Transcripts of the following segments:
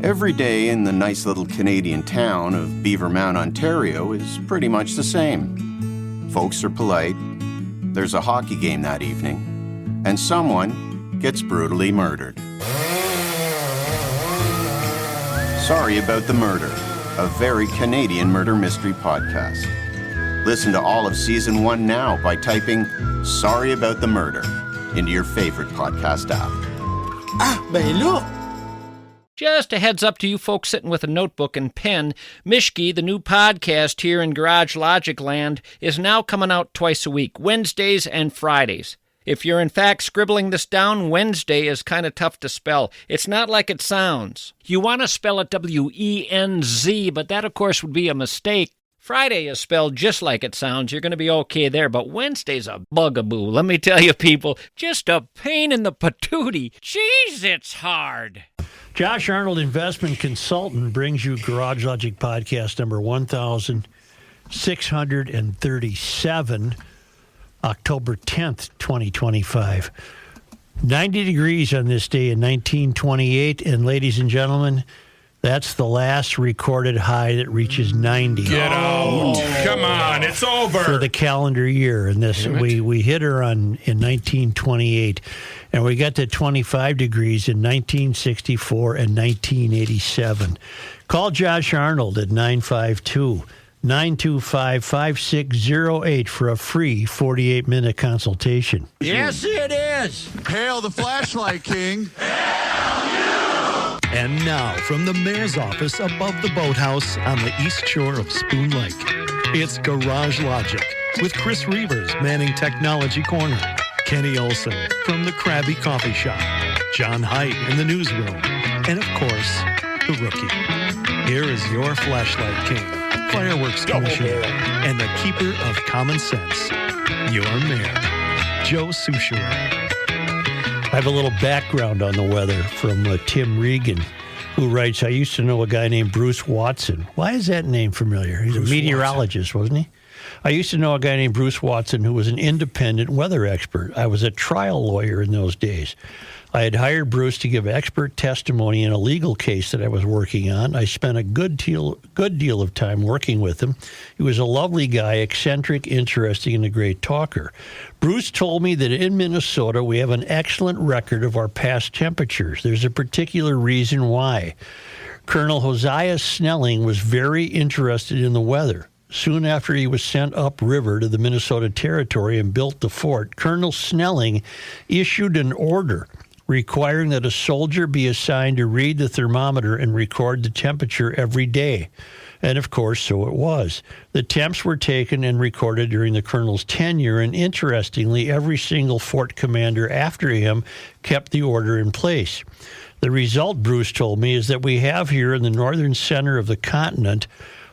Every day in the nice little Canadian town of Beavermount, Ontario is pretty much the same. Folks are polite, there's a hockey game that evening, and someone gets brutally murdered. Sorry About the Murder, a very Canadian murder mystery podcast. Listen to all of Season 1 now by typing Sorry About the Murder into your favorite podcast app. Ben là! Just a heads up to you folks sitting with a notebook and pen, Mishki, the new podcast here in Garage Logic Land, is now coming out twice a week, Wednesdays and Fridays. If you're in fact scribbling this down, Wednesday is kind of tough to spell. It's not like it sounds. You want to spell it W-E-N-Z, but that of course would be a mistake. Friday is spelled just like it sounds. You're going to be okay there, but Wednesday's a bugaboo. Let me tell you, people, just a pain in the patootie. Jeez, it's hard. Josh Arnold, investment consultant, brings you Garage Logic podcast number 1637, October 10th, 2025. 90 degrees on this day in 1928, and ladies and gentlemen, that's the last recorded high that reaches 90. Get out. Come on, it's over. For the calendar year. And this we hit her in 1928. And we got to 25 degrees in 1964 and 1987. Call Josh Arnold at 952-925-5608 for a free 48-minute consultation. Yes, it is. Hail the flashlight king. And now, from the mayor's office above the boathouse on the east shore of Spoon Lake, it's Garage Logic with Chris Reavers manning Technology Corner, Kenny Olson from the Krabby Coffee Shop, John Heidt in the newsroom, and of course, the rookie. Here is your flashlight king, fireworks commissioner, and the keeper of common sense, your mayor, Joe Soucheray. I have a little background on the weather from Tim Regan, who writes, I used to know a guy named Bruce Watson. Why is that name familiar? He's a meteorologist, wasn't he? I used to know a guy named Bruce Watson who was an independent weather expert. I was a trial lawyer in those days. I had hired Bruce to give expert testimony in a legal case that I was working on. I spent a good deal of time working with him. He was a lovely guy, eccentric, interesting, and a great talker. Bruce told me that in Minnesota we have an excellent record of our past temperatures. There's a particular reason why. Colonel Hosea Snelling was very interested in the weather. Soon after he was sent upriver to the Minnesota Territory and built the fort, Colonel Snelling issued an order requiring that a soldier be assigned to read the thermometer and record the temperature every day. And of course, so it was. The temps were taken and recorded during the colonel's tenure, and interestingly, every single fort commander after him kept the order in place. The result, Bruce told me, is that we have here in the northern center of the continent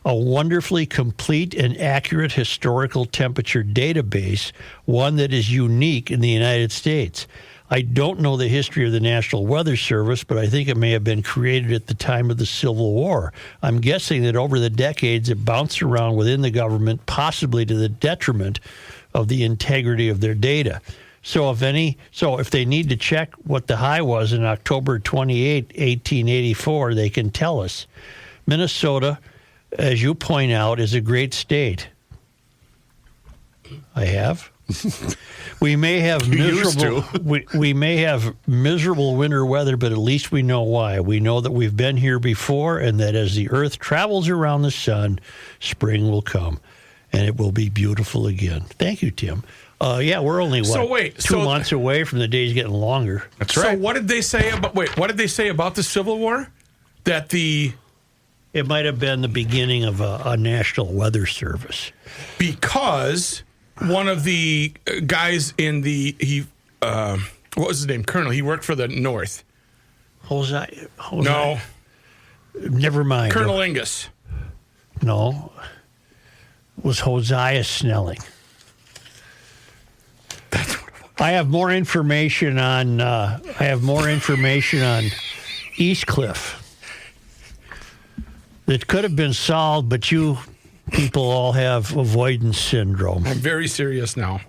a wonderfully complete and accurate historical temperature database, one that is unique in the United States. I don't know the history of the National Weather Service, but I think it may have been created at the time of the Civil War. I'm guessing that over the decades it bounced around within the government, possibly to the detriment of the integrity of their data. So if they need to check what the high was in October 28, 1884, they can tell us. Minnesota, as you point out, is a great state. I have. We may have miserable winter weather, but at least we know why. We know that we've been here before, and that as the earth travels around the sun, spring will come, and it will be beautiful again. Thank you, Tim. We're only 2 months away from the days getting longer. That's right. So what did they say about the Civil War? That it might have been the beginning of a National Weather Service. Because one of the guys in what was his name? Colonel. He worked for the North. Hosea. No. Never mind. Colonel Angus. No. It was Hosea Snelling. That's what it was. I have more information on Eastcliff that could have been solved, but you people all have avoidance syndrome. I'm very serious now.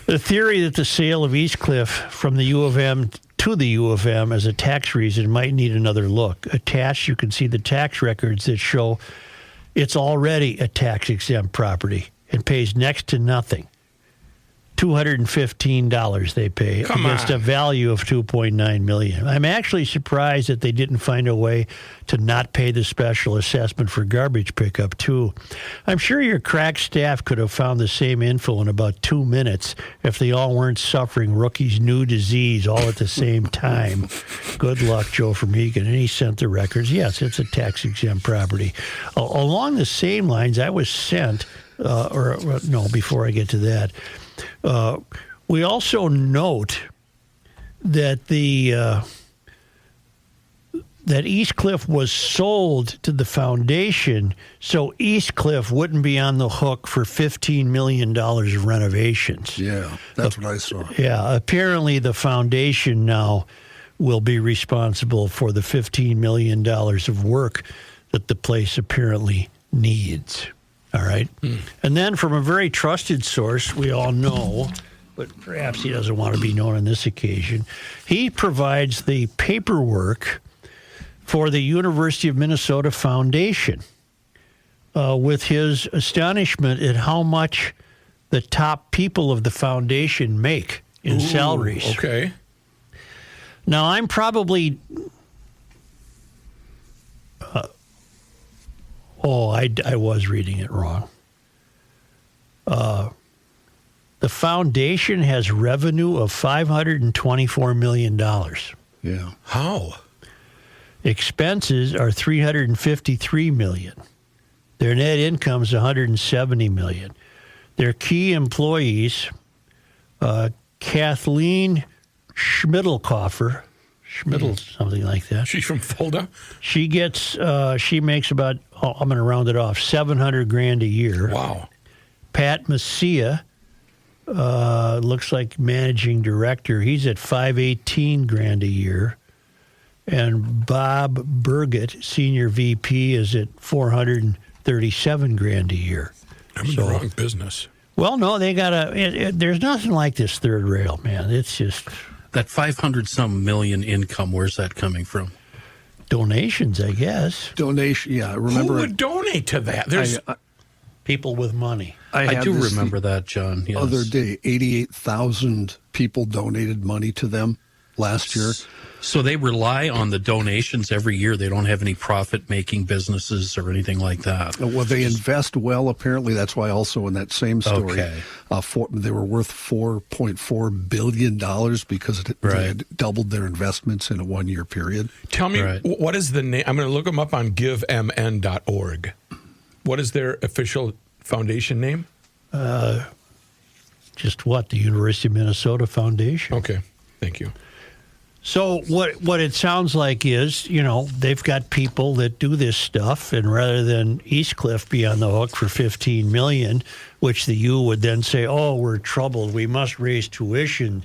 The theory that the sale of Eastcliff from the U of M to the U of M as a tax reason might need another look. Attached, you can see the tax records that show it's already a tax-exempt property and pays next to nothing. $215 they pay against a value of $2.9 million. I'm actually surprised that they didn't find a way to not pay the special assessment for garbage pickup, too. I'm sure your crack staff could have found the same info in about 2 minutes if they all weren't suffering rookie's new disease all at the same time. Good luck, Joe from Egan. And he sent the records. Yes, it's a tax-exempt property. Along the same lines, I was sent, before I get to that, we also note that that Eastcliff was sold to the foundation, so Eastcliff wouldn't be on the hook for $15 million of renovations. Yeah, that's what I saw. Yeah, apparently the foundation now will be responsible for the $15 million of work that the place apparently needs. All right. And then from a very trusted source, we all know, but perhaps he doesn't want to be known on this occasion, he provides the paperwork for the University of Minnesota Foundation with his astonishment at how much the top people of the foundation make in salaries. Okay. Now, I'm probably... I was reading it wrong. The foundation has revenue of $524 million. Yeah. How? Expenses are $353 million. Their net income is $170 million. Their key employees, Kathleen Schmidlkoffer, something like that. She's from Fulda? She makes about, I'm going to round it off, $700,000 a year. Wow. Pat Messia, looks like managing director. He's at $518,000 a year. And Bob Burgett, senior VP, is at $437,000 a year. I'm in the wrong business. Well, no, they got there's nothing like this third rail, man. It's just... That 500-some million income, where's that coming from? Donations, I guess. Donation, yeah. Remember, who would donate to that? There's people with money. I do remember that, John. Yes. Other day, 88,000 people donated money to them last year. So they rely on the donations every year. They don't have any profit-making businesses or anything like that. Well, they invest well, apparently. That's why also in that same story, Okay. They were worth $4.4 billion because they had doubled their investments in a one-year period. Tell me, what is the name? I'm going to look them up on givemn.org. What is their official foundation name? Just what? The University of Minnesota Foundation. Okay. Thank you. So what it sounds like is, they've got people that do this stuff, and rather than Eastcliff be on the hook for $15 million, which the U would then say, "Oh, we're troubled. We must raise tuition.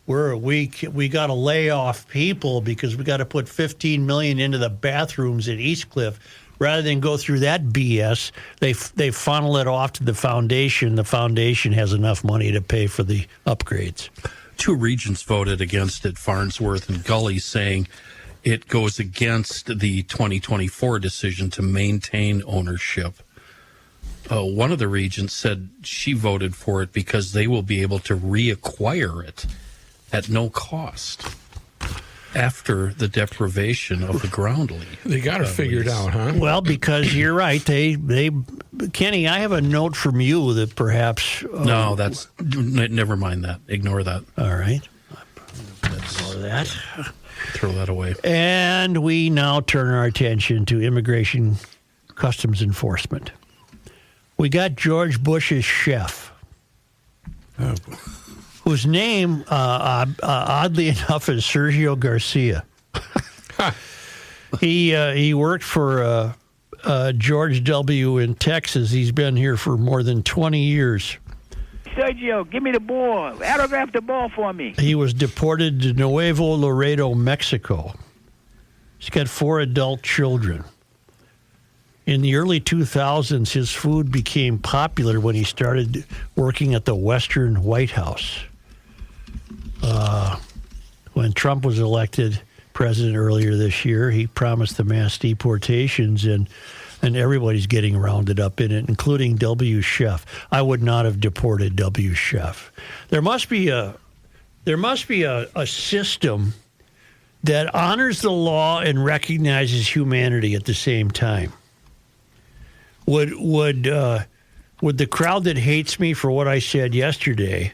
We got to lay off people because we got to put $15 million into the bathrooms at Eastcliff." Rather than go through that BS, they funnel it off to the foundation. The foundation has enough money to pay for the upgrades. 2 regions voted against it, Farnsworth and Gully, saying it goes against the 2024 decision to maintain ownership. One of the regions said she voted for it because they will be able to reacquire it at no cost after the deprivation of the ground lease. They got it figured out, huh? Well, because you're right. They Kenny, I have a note from you that perhaps... no, never mind that. Ignore that. All right. Ignore that. Throw that away. And we now turn our attention to Immigration Customs Enforcement. We got George Bush's chef, whose name, oddly enough, is Sergio Garcia. He worked for George W. in Texas. He's been here for more than 20 years. Sergio, give me the ball. Autograph the ball for me. He was deported to Nuevo Laredo, Mexico. He's got 4 adult children. In the early 2000s, his food became popular when he started working at the Western White House. when Trump was elected president earlier this year, he promised the mass deportations, and everybody's getting rounded up in it, including W. Chef. I would not have deported W. Chef. There must be a system that honors the law and recognizes humanity at the same time. Would the crowd that hates me for what I said yesterday,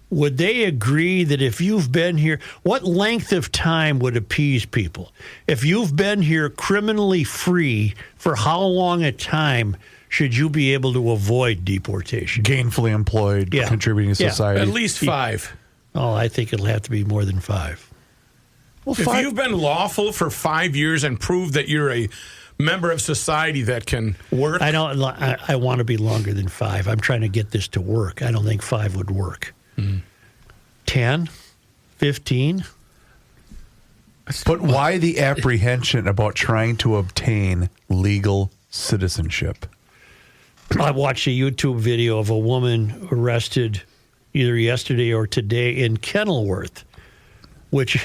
would they agree that if you've been here, what length of time would appease people? If you've been here criminally free, for how long a time should you be able to avoid deportation? Gainfully employed, contributing to society. At least 5. Oh, I think it'll have to be more than 5. Well, if you've been lawful for 5 years and proved that you're a member of society that can work. I want to be longer than 5. I'm trying to get this to work. I don't think 5 would work. 10, 15. But why the apprehension about trying to obtain legal citizenship? I watched a YouTube video of a woman arrested either yesterday or today in Kenilworth, which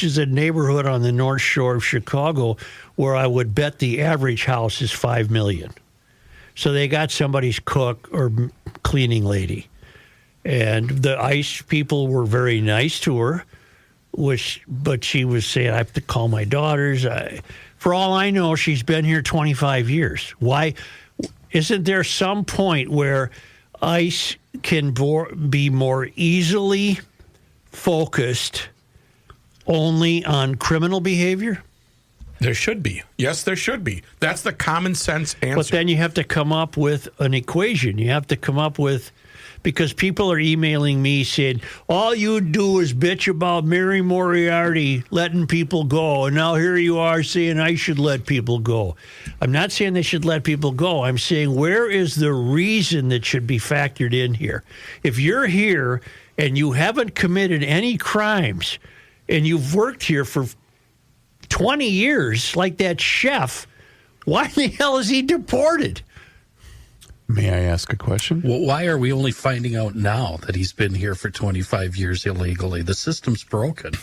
is a neighborhood on the North Shore of Chicago where I would bet the average house is $5 million. So they got somebody's cook or cleaning lady. And the ICE people were very nice to her, but she was saying, I have to call my daughters. For all I know, she's been here 25 years. Why? Isn't there some point where ICE can be more easily focused only on criminal behavior? There should be. Yes, there should be. That's the common sense answer. But then you have to come up with an equation. You have to come up with, because people are emailing me saying, all you do is bitch about Mary Moriarty letting people go, and now here you are saying I should let people go. I'm not saying they should let people go. I'm saying, where is the reason that should be factored in here? If you're here and you haven't committed any crimes and you've worked here for 20 years like that chef, why the hell is he deported? May I ask a question? Well, why are we only finding out now that he's been here for 25 years illegally? The system's broken.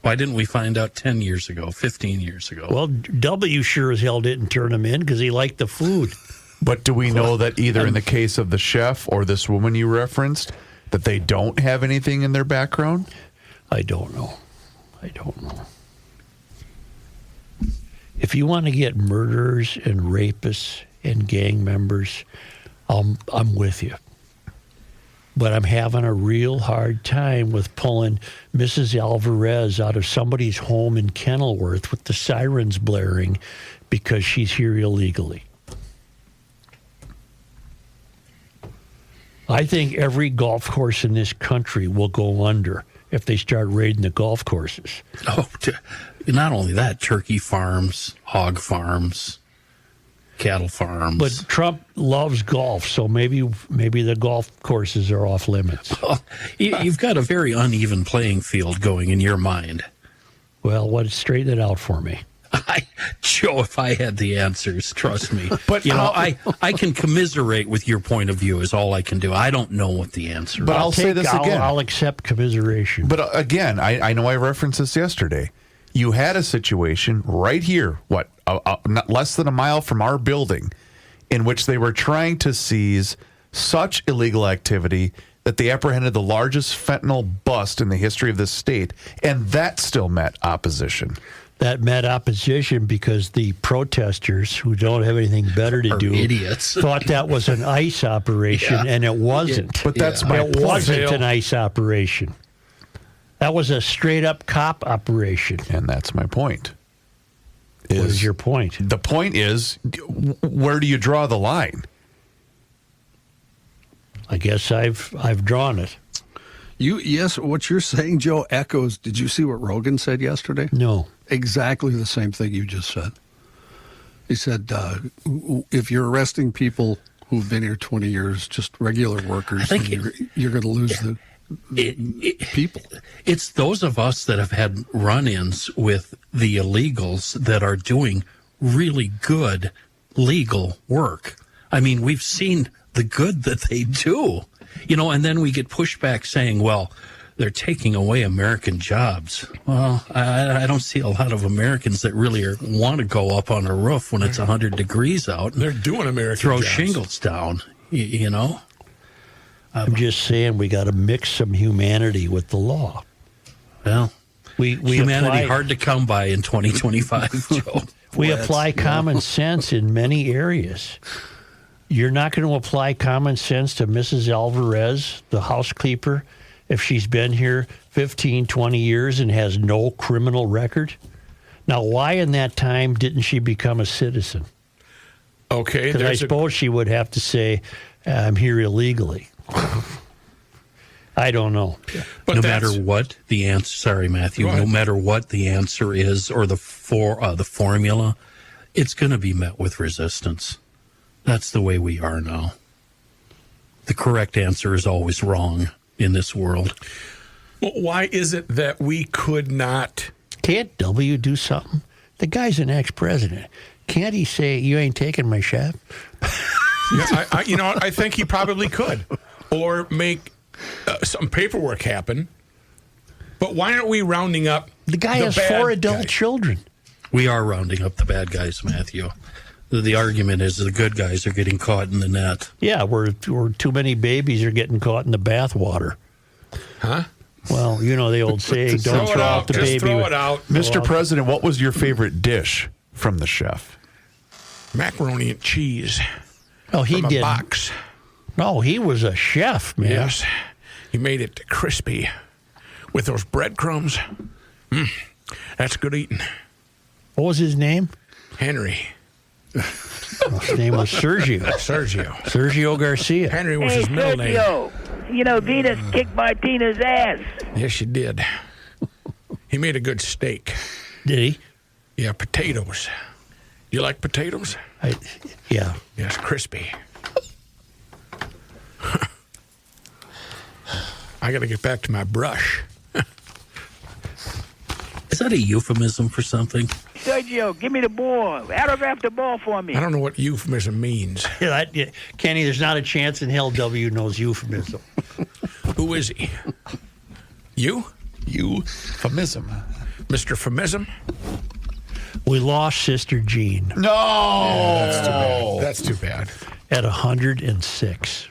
Why didn't we find out 10 years ago, 15 years ago? Well, W sure as hell didn't turn him in because he liked the food. But do we know that either in the case of the chef or this woman you referenced, that they don't have anything in their background? I don't know. If you want to get murderers and rapists and gang members, I'm with you. But I'm having a real hard time with pulling Mrs. Alvarez out of somebody's home in Kenilworth with the sirens blaring because she's here illegally. I think every golf course in this country will go under if they start raiding the golf courses. Oh, not only that, turkey farms, hog farms, cattle farms. But Trump loves golf, so maybe the golf courses are off limits. Well, you've got a very uneven playing field going in your mind. Well, straighten it out for me. Joe, if I had the answers, trust me. But I can commiserate with your point of view is all I can do. I don't know what the answer is. But I'll say this again. I'll accept commiseration. But again, I know I referenced this yesterday. You had a situation right here, not less than a mile from our building, in which they were trying to seize such illegal activity that they apprehended the largest fentanyl bust in the history of this state, and that still met opposition. That met opposition because the protesters, who don't have anything better to do, idiots, thought that was an ICE operation, and it wasn't. But that's my point. It wasn't an ICE operation. That was a straight-up cop operation. And that's my point. What is your point? The point is, where do you draw the line? I guess I've drawn it. Yes, what you're saying, Joe, echoes. Did you see what Rogan said yesterday? No. Exactly the same thing you just said. He said, if you're arresting people who've been here 20 years, just regular workers, you're going to lose the people. It's those of us that have had run-ins with the illegals that are doing really good legal work. I mean, we've seen the good that they do, and then we get pushback saying, well, they're taking away American jobs. Well, I don't see a lot of Americans that really want to go up on a roof when it's 100 degrees out. They're doing American throw jobs. Shingles down, you know? I'm just saying we got to mix some humanity with the law. Well, we humanity apply, hard to come by in 2025, Joe. We apply common sense in many areas. You're not going to apply common sense to Mrs. Alvarez, the housekeeper, if she's been here 15, 20 years and has no criminal record? Now, why in that time didn't she become a citizen? Okay. Because I suppose she would have to say, I'm here illegally. I don't know. But no matter what the answer, sorry, Matthew, no matter what the answer is or the formula, it's going to be met with resistance. That's the way we are now. The correct answer is always wrong in this world. Well, why is it that we could not? Can't W do something? The guy's an ex-president. Can't he say, you ain't taking my shot? Yeah, I think he probably could. Or make some paperwork happen. But why aren't we rounding up the guy has 4 adult children. We are rounding up the bad guys, Matthew. The argument is the good guys are getting caught in the net. Yeah, where too many babies are getting caught in the bathwater. Huh? Well, you know the old saying, don't throw out the baby. Just throw it out. Mr. President, what was your favorite dish from the chef? Macaroni and cheese. Oh, he from did. A box. No, he was a chef, man. Yes. He made it crispy with those breadcrumbs. That's good eating. What was his name? Henry. His name was Sergio. Sergio Garcia. Henry was his middle name. Sergio, you know, Venus kicked Martina's ass. Yes, she did. He made a good steak. Did he? Yeah, potatoes. You like potatoes? Yeah. Yes, crispy. I got to get back to my brush. Is that a euphemism for something? Sergio, give me the ball. Autograph the ball for me. I don't know what euphemism means. Kenny, there's not a chance in hell W knows euphemism. Who is he? You? Euphemism. Mr. Phemism? We lost Sister Jean. No! Yeah, that's too bad. At 106.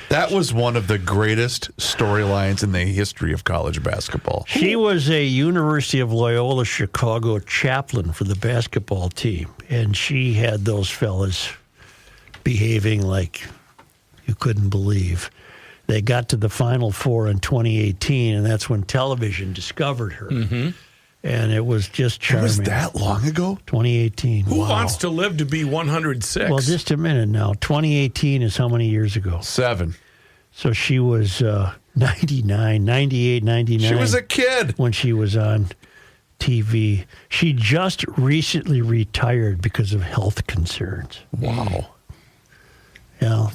That was one of the greatest storylines in the history of college basketball. She was a University of Loyola Chicago chaplain for the basketball team, and she had those fellas behaving like you couldn't believe. They got to the Final Four in 2018, and that's when television discovered her. Mm-hmm. And it was just charming. Was that long ago? 2018. Who wants to live to be 106? Well, just a minute now. 2018 is how many years ago? 7. So she was 99, 98, 99. She was a kid when she was on TV. She just recently retired because of health concerns. Wow. Yeah,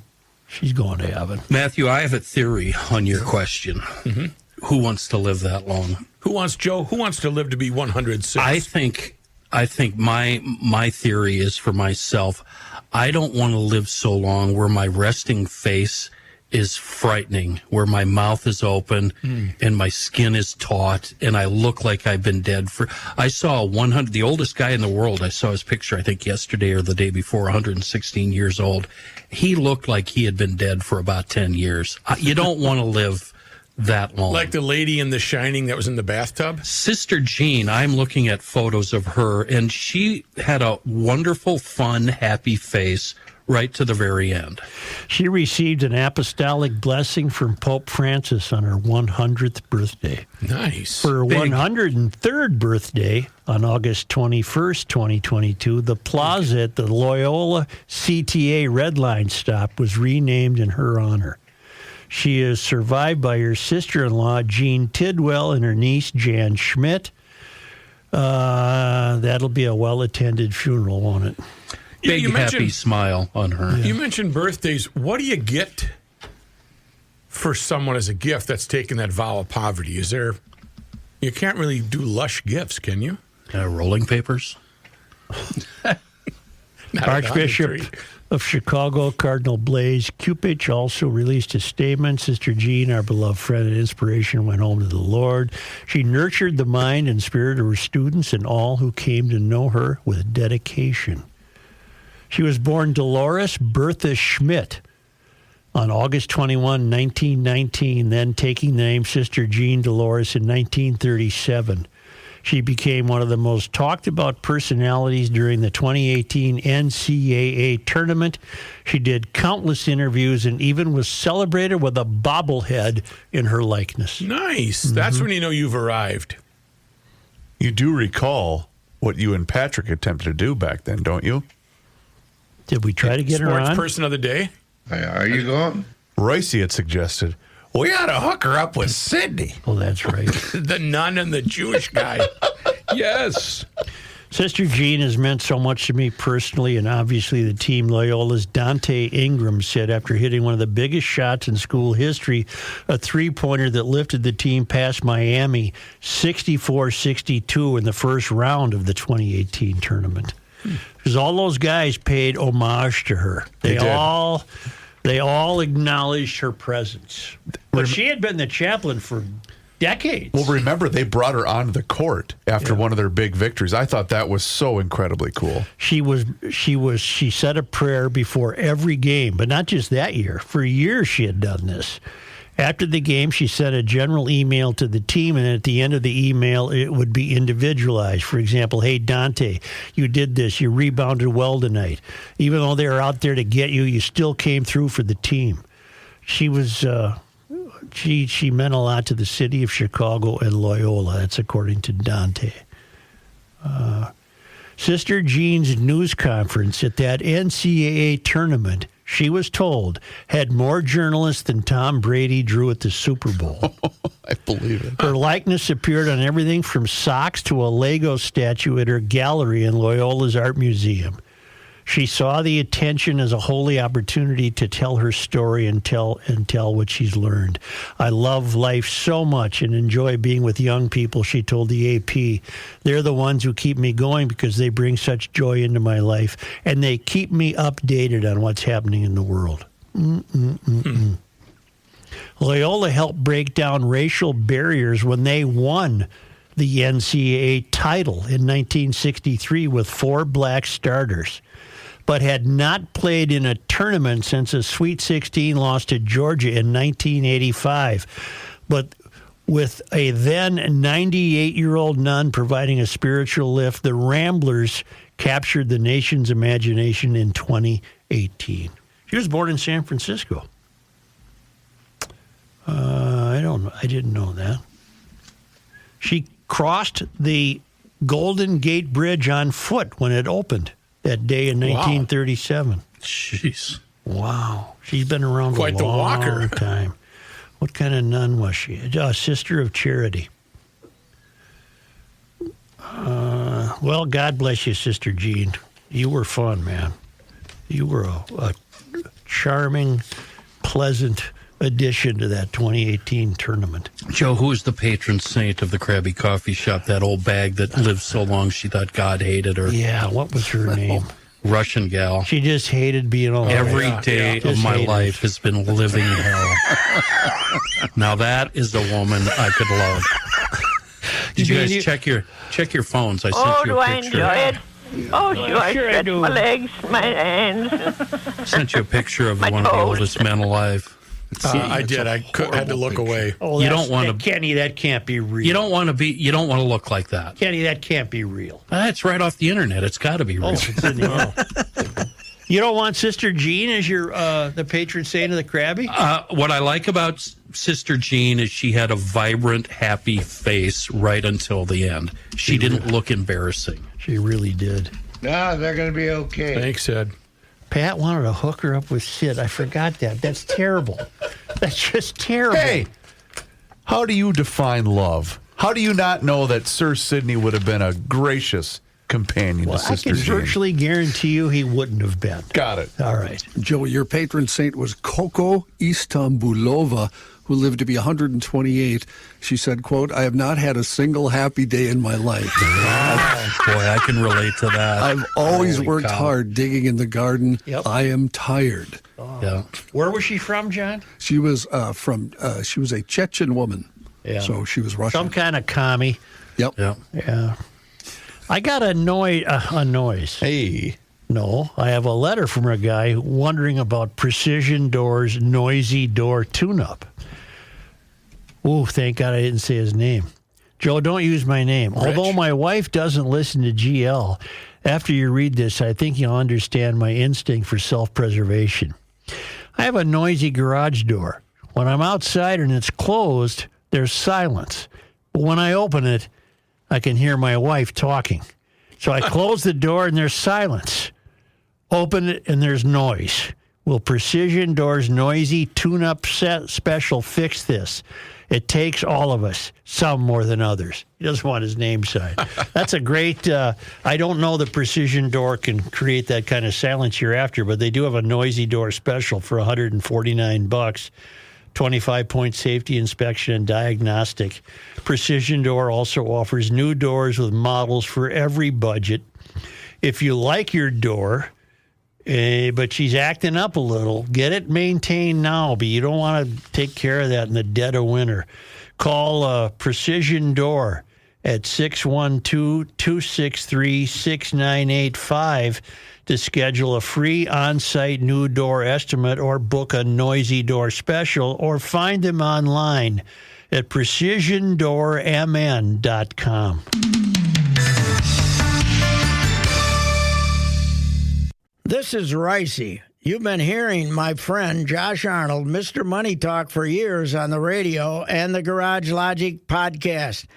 she's going to heaven. Matthew, I have a theory on your question. Mm-hmm. Who wants to live that long? Who wants to live to be 106? I think my theory is for myself. I don't want to live so long where my resting face is frightening, where my mouth is open and my skin is taut and I look like I've been dead for. I saw the oldest guy in the world. I saw his picture, I think yesterday or the day before, 116 years old. He looked like he had been dead for about 10 years. You don't want to live that long. Like the lady in The Shining that was in the bathtub? Sister Jean, I'm looking at photos of her, and she had a wonderful, fun, happy face right to the very end. She received an apostolic blessing from Pope Francis on her 100th birthday. Nice. For her 103rd birthday, on August 21st, 2022, the plaza at the Loyola CTA Red Line stop was renamed in her honor. She is survived by her sister-in-law, Jean Tidwell, and her niece, Jan Schmidt. That'll be a well-attended funeral, won't it? Big, happy smile on her. You mentioned birthdays. What do you get for someone as a gift that's taken that vow of poverty? You can't really do lush gifts, can you? Rolling papers? Not Archbishop 103. of Chicago, Cardinal Blaise Cupich, also released a statement. Sister Jean, our beloved friend and inspiration, went home to the Lord. She nurtured the mind and spirit of her students and all who came to know her with dedication. She was born Dolores Bertha Schmidt on August 21, 1919, then taking the name Sister Jean Dolores in 1937. She became one of the most talked about personalities during the 2018 NCAA tournament. She did countless interviews and even was celebrated with a bobblehead in her likeness. Nice. That's when you know you've arrived. You do recall what you and Patrick attempted to do back then, don't you? Did we try to get her Sports on? person of the day. Are you going? Reusse had suggested, we ought to hook her up with Sydney. Oh, that's right. The nun and the Jewish guy. Yes. Sister Jean has meant so much to me personally, and obviously the team. Loyola's Dante Ingram said after hitting one of the biggest shots in school history, a three-pointer that lifted the team past Miami 64-62 in the first round of the 2018 tournament. Because all those guys paid homage to her. They all acknowledged her presence. But she had been the chaplain for decades. Well, remember, they brought her onto the court after one of their big victories. I thought that was so incredibly cool. She said a prayer before every game, but not just that year. For years she had done this. After the game, she sent a general email to the team, and at the end of the email, it would be individualized. For example, hey, Dante, you did this. You rebounded well tonight. Even though they were out there to get you, you still came through for the team. She was... She meant a lot to the city of Chicago and Loyola. That's according to Dante. Sister Jean's news conference at that NCAA tournament, she was told, had more journalists than Tom Brady drew at the Super Bowl. I believe it. Her likeness appeared on everything from socks to a Lego statue at her gallery in Loyola's Art Museum. She saw the attention as a holy opportunity to tell her story and tell what she's learned. I love life so much and enjoy being with young people, she told the AP. They're the ones who keep me going because they bring such joy into my life, and they keep me updated on what's happening in the world. Loyola helped break down racial barriers when they won the NCAA title in 1963 with 4 black starters, but had not played in a tournament since a Sweet 16 loss to Georgia in 1985. But with a then 98-year-old nun providing a spiritual lift, the Ramblers captured the nation's imagination in 2018. She was born in San Francisco. I didn't know that. She crossed the Golden Gate Bridge on foot when it opened that day in 1937. Jeez. Wow. She's been around Quite a the long walker. time. What kind of nun was she? A sister of charity. Well, God bless you, Sister Jean. You were fun, man. You were a charming, pleasant addition to that 2018 tournament. Joe, who is the patron saint of the Krabby Coffee Shop? That old bag that lived so long she thought God hated her. Yeah, what was her name? Russian gal. She just hated being alive. Every day of my hated life has been living hell. Now that is the woman I could love. Did you guys check your phones? I sent you a picture. Do I enjoy it? Oh, sure. I Sure I stretch do. my legs, my hands. Sent you a picture of My one of the toes. oldest men alive. I did. I had to look away. Oh, You don't wanna- Kenny, that can't be real. You don't want to look like that. Kenny, that can't be real. That's right off the internet. It's got to be real. Oh, it's in the air. You don't want Sister Jean as your the patron saint of the Krabby? What I like about Sister Jean is she had a vibrant, happy face right until the end. She didn't look embarrassing. She really did. No, they're going to be okay. Thanks, Ed. Pat wanted to hook her up with Sid. I forgot that. That's terrible. That's just terrible. Hey, how do you define love? How do you not know that Sir Sidney would have been a gracious companion Well, to I Sister can Jean? virtually guarantee you he wouldn't have been. Got it. All right. Joe, your patron saint was Coco Istanbulova, who lived to be 128. She said, quote, "I have not had a single happy day in my life. Boy, I can relate to that. I've always Holy worked cow. hard digging in the garden. Yep. I am tired." Yeah. Where was she from, John? She was she was a Chechen woman. Yeah. So she was Russian. Some kind of commie. Yep. Yeah. Yeah. I got a noise. Hey. No, I have a letter from a guy wondering about Precision Doors noisy door tune-up. Oh, thank God I didn't say his name. Joe, don't use my name. Rich. Although my wife doesn't listen to GL, after you read this, I think you'll understand my instinct for self-preservation. I have a noisy garage door. When I'm outside and it's closed, there's silence. But when I open it, I can hear my wife talking. So I close the door and there's silence. Open it and there's noise. Will Precision Doors noisy tune-up set special fix this? It takes all of us, some more than others. He doesn't want his name signed. That's a great, I don't know that Precision Door can create that kind of silence you're after, but they do have a noisy door special for $149. 25-point safety inspection and diagnostic. Precision Door also offers new doors with models for every budget. If you like your door, but she's acting up a little, get it maintained now, but you don't want to take care of that in the dead of winter. Call Precision Door at 612-263-6985 to schedule a free on-site new door estimate or book a noisy door special, or find them online at precisiondoormn.com. This is Reusse. You've been hearing my friend Josh Arnold, Mr. Money Talk, for years on the radio and the Garage Logic podcast.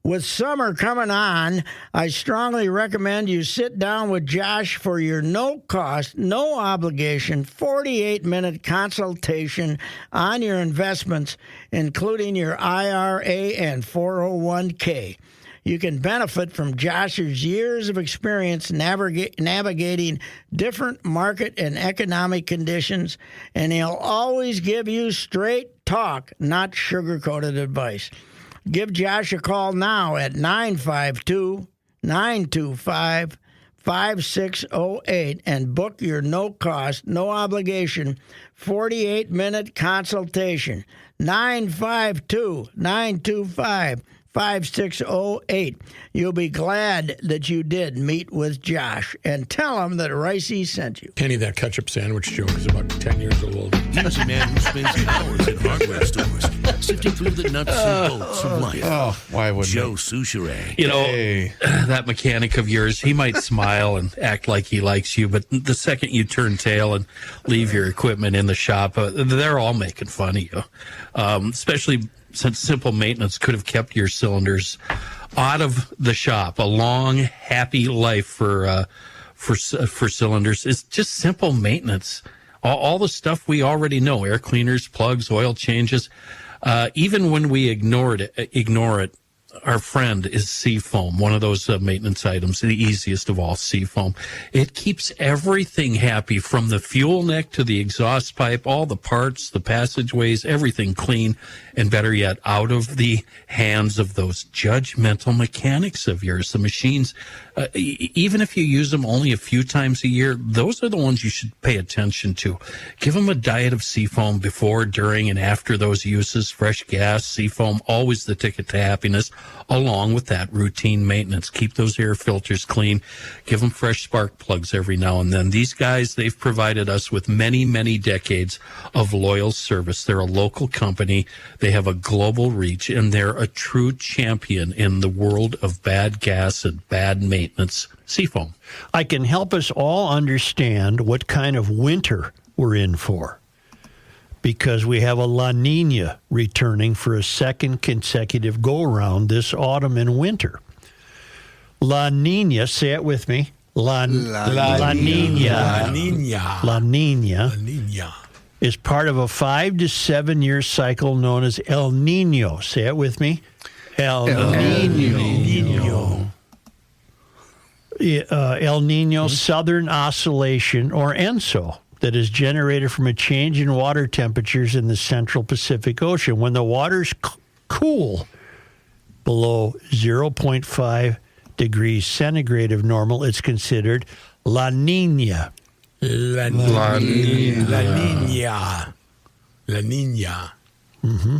With summer coming on, I strongly recommend you sit down with Josh for your no-cost, no-obligation, 48-minute consultation on your investments, including your IRA and 401k. You can benefit from Josh's years of experience navigating different market and economic conditions, and he'll always give you straight talk, not sugar-coated advice. Give Josh a call now at 952-925-5608 and book your no-cost, no-obligation 48-minute consultation. 952-925-5608. You'll be glad that you did meet with Josh, and tell him that Reusse sent you. Kenny, that ketchup sandwich joke is about 10 years old. He's a man who spends hours in hardware stores, sifting through the nuts and bolts of life. Oh, why wouldn't Joe Souchere. You know, that mechanic of yours, he might smile and act like he likes you, but the second you turn tail and leave your equipment in the shop, they're all making fun of you. Especially since simple maintenance could have kept your cylinders out of the shop. A long, happy life for cylinders is just simple maintenance. All the stuff we already know: air cleaners, plugs, oil changes. Even when we ignore it. Our friend is Seafoam, one of those maintenance items, the easiest of all, Seafoam. It keeps everything happy, from the fuel neck to the exhaust pipe, all the parts, the passageways, everything clean, and better yet, out of the hands of those judgmental mechanics of yours. The machines, even if you use them only a few times a year, those are the ones you should pay attention to. Give them a diet of Seafoam before, during, and after those uses. Fresh gas, Seafoam, always the ticket to happiness, along with that routine maintenance. Keep those air filters clean. Give them fresh spark plugs every now and then. These guys, they've provided us with many, many decades of loyal service. They're a local company. They have a global reach, and they're a true champion in the world of bad gas and bad maintenance. Seafoam. I can help us all understand what kind of winter we're in for, because we have a La Nina returning for a second consecutive go-around this autumn and winter. La Nina, say it with me. La Nina. La Nina. La Nina is part of a 5 to 7 year cycle known as El Nino. Say it with me. El Nino. El Nino Southern Oscillation, or ENSO, that is generated from a change in water temperatures in the central Pacific Ocean. When the waters cool below 0.5 degrees centigrade of normal, it's considered La Nina. La Nina. Mm-hmm.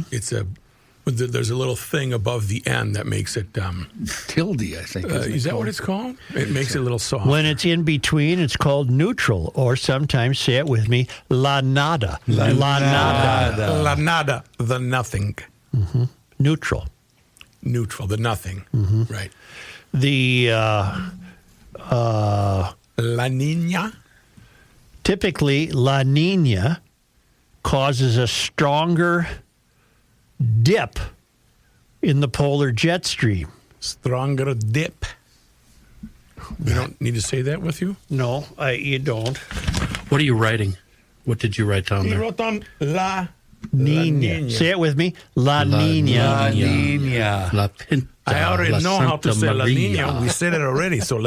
There's a little thing above the end that makes it tilde, I think. Is that what it's called? It makes it a little soft. When it's in between, it's called neutral, or sometimes, say it with me, la nada. La nada. La nada, the nothing. Mm-hmm. Neutral, the nothing. Mm-hmm. Right. The La Nina. Typically, La Nina causes a stronger dip in the polar jet stream. Stronger dip. You don't need to say that with you? No, you don't. What are you writing? What did you write down He there? wrote down La Nina. Nina. Say it with me. La Nina. La Nina. La Pinta. I already La know how to Santa say La Maria. Nina. We said it already, so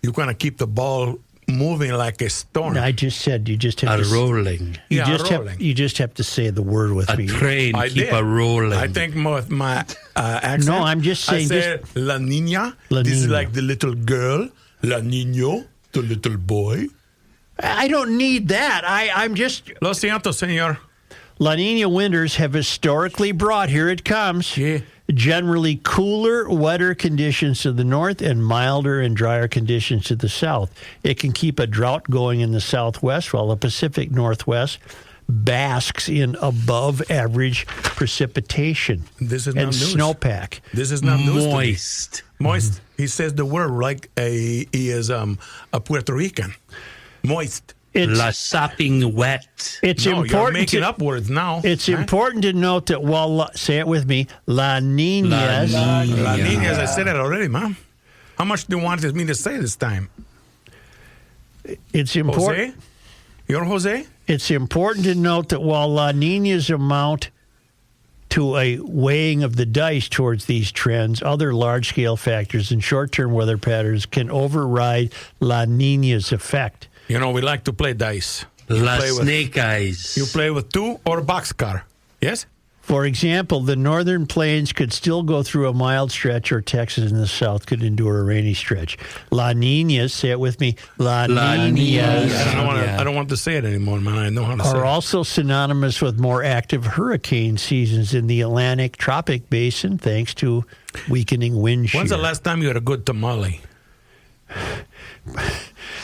you're going to keep the ball moving like a stone. I just said you just have to rolling. You rolling. you just have to say the word with A me. train keep a rolling. I think my accent. No, I'm just saying I said La Nina. La This is Nina. like the little girl. La Niño, the little boy. I don't need that. I'm just. Lo siento, señor. La Nina winters have historically brought, here it comes, generally cooler, wetter conditions to the north and milder and drier conditions to the south. It can keep a drought going in the southwest, while the Pacific Northwest basks in above average precipitation This is and not news. snowpack. This is not news to me. Moist. Moist. He says the word like he is a Puerto Rican. Moist. La sopping wet. It's No, you're important making to, up words now. It's huh? important to note that say it with me, La Niñas. La Niñas, I said it already, Mom. How much do you want me to say this time? It's important. Jose? You're Jose? It's important to note that while La Niñas amount to a weighing of the dice towards these trends, other large-scale factors and short-term weather patterns can override La Niña's effect. You know, we like to play dice. La play with- snake eyes. You play with two or a boxcar. Yes? For example, the northern plains could still go through a mild stretch, or Texas in the south could endure a rainy stretch. La Niñas, say it with me, La Niñas I don't want to say it anymore, man. I know how to say are it. also synonymous with more active hurricane seasons in the Atlantic tropic basin, thanks to weakening wind shear. When's the last time you had a good tamale?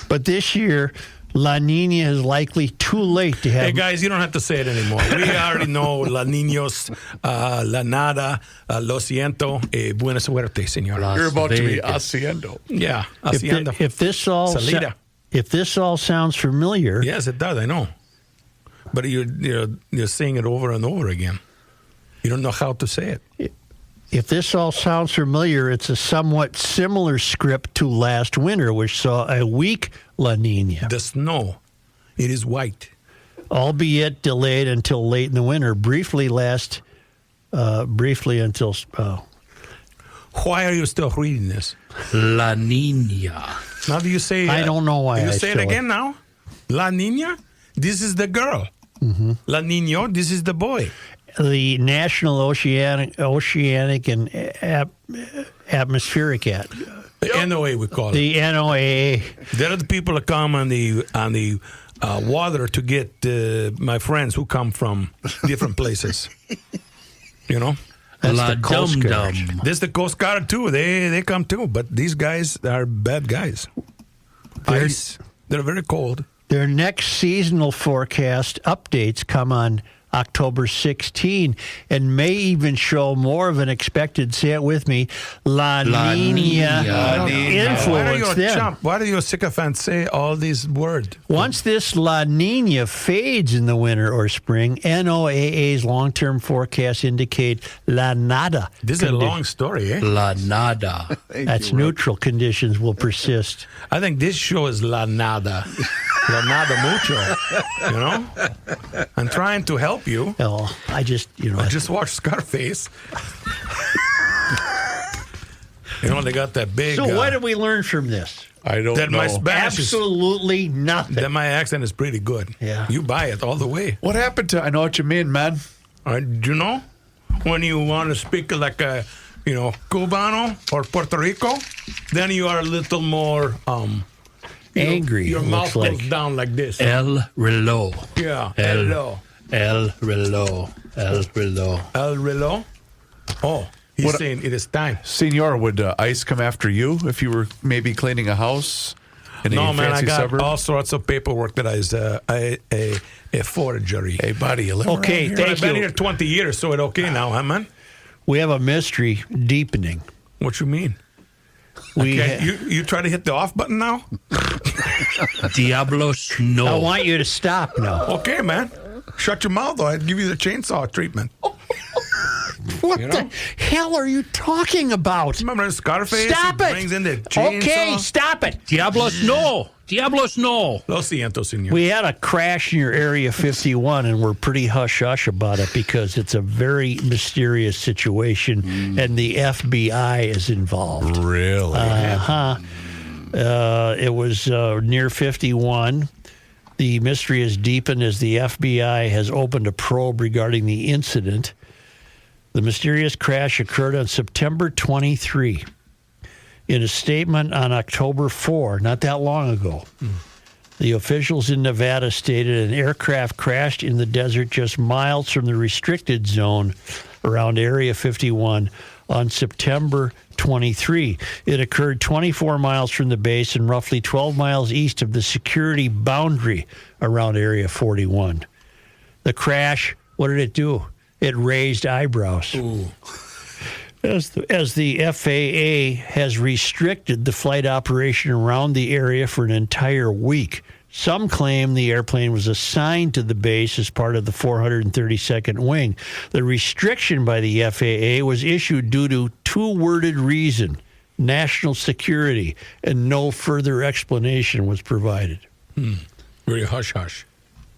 But this year, La Nina is likely too late to have. Hey, guys, you don't have to say it anymore. We already know La Niños, La Nada, Lo siento, buena suerte, señor. Las You're about to be Vegas. haciendo. Yeah, if, hacienda. if this all Salida. if this all sounds familiar, Yes, it does, I know. But you're saying it over and over again. You don't know how to say it. if this all sounds familiar, it's a somewhat similar script to last winter, which saw a weak La Nina, The snow, it is white. albeit delayed until late in the winter. Briefly until. Why are you still reading this? La Nina. Now do you say... I don't know why You I say it still- again now? La Niña? This is the girl. Mm-hmm. La Niño, this is the boy. The National Oceanic and Atmospheric The NOA, we call it. the NOAA. There are the people that come on the water to get my friends who come from different places. You know? That's La the Coast Dum Guard. Dum. This the Coast Guard too. They come too. But these guys are bad guys. Ice. They're very cold. Their next seasonal forecast updates come on October 16 and may even show more of an expected, say it with me, La La Nina Nina. Why are you influence a them. chump? Why do you sycophants say all these words? Once this La Nina fades in the winter or spring, NOAA's long-term forecasts indicate La Nada. This is a long story, eh? La Nada. That's neutral conditions will persist. I think this show is La Nada. La Nada Mucho. You know? I'm trying to help you. Oh, I just, I just watched Scarface. You know, they got that big. So what did we learn from this? I don't That know. my Spanish is, Absolutely nothing. that my accent is pretty good. Yeah. You buy it all the way. What happened to? I know what you mean, man. Do you know when you want to speak like a, Cubano or Puerto Rico, then you are a little more Angry. Your it mouth looks goes like. down like this. El reloj. Yeah. El- Hello. El reloj. El reloj. El reloj. Oh, he's What- saying it is time. Senor, would ICE come after you if you were maybe cleaning a house in No, a man, I fancy got suburb? all sorts of paperwork that is a forgery. Hey, buddy, you live Okay, around here? thank I've been you. here 20 years, so it's okay now, huh, man? We have a mystery deepening. What you mean? We Okay, you try to hit the off button now? Diablos no. I want you to stop now. Okay, man. Shut your mouth, or I'd give you the chainsaw treatment. What You the know? hell are you talking about? Remember Scarface? Stop He it! brings in the chainsaw. Okay, stop it. Diablos no. Diablos no. Lo siento, senor. We had a crash near Area 51, and we're pretty hush-hush about it because it's a very mysterious situation, and the FBI is involved. Really? It was near 51. The mystery has deepened as the FBI has opened a probe regarding the incident. The mysterious crash occurred on September 23. In a statement on October 4, not that long ago, the officials in Nevada stated an aircraft crashed in the desert just miles from the restricted zone around Area 51 on September 23. It occurred 24 miles from the base and roughly 12 miles east of the security boundary around Area 41. The crash, what did it do? It raised eyebrows. Ooh. As the FAA has restricted the flight operation around the area for an entire week. Some claim the airplane was assigned to the base as part of the 432nd Wing. The restriction by the FAA was issued due to two-worded reason, national security, and no further explanation was provided. Very hush-hush.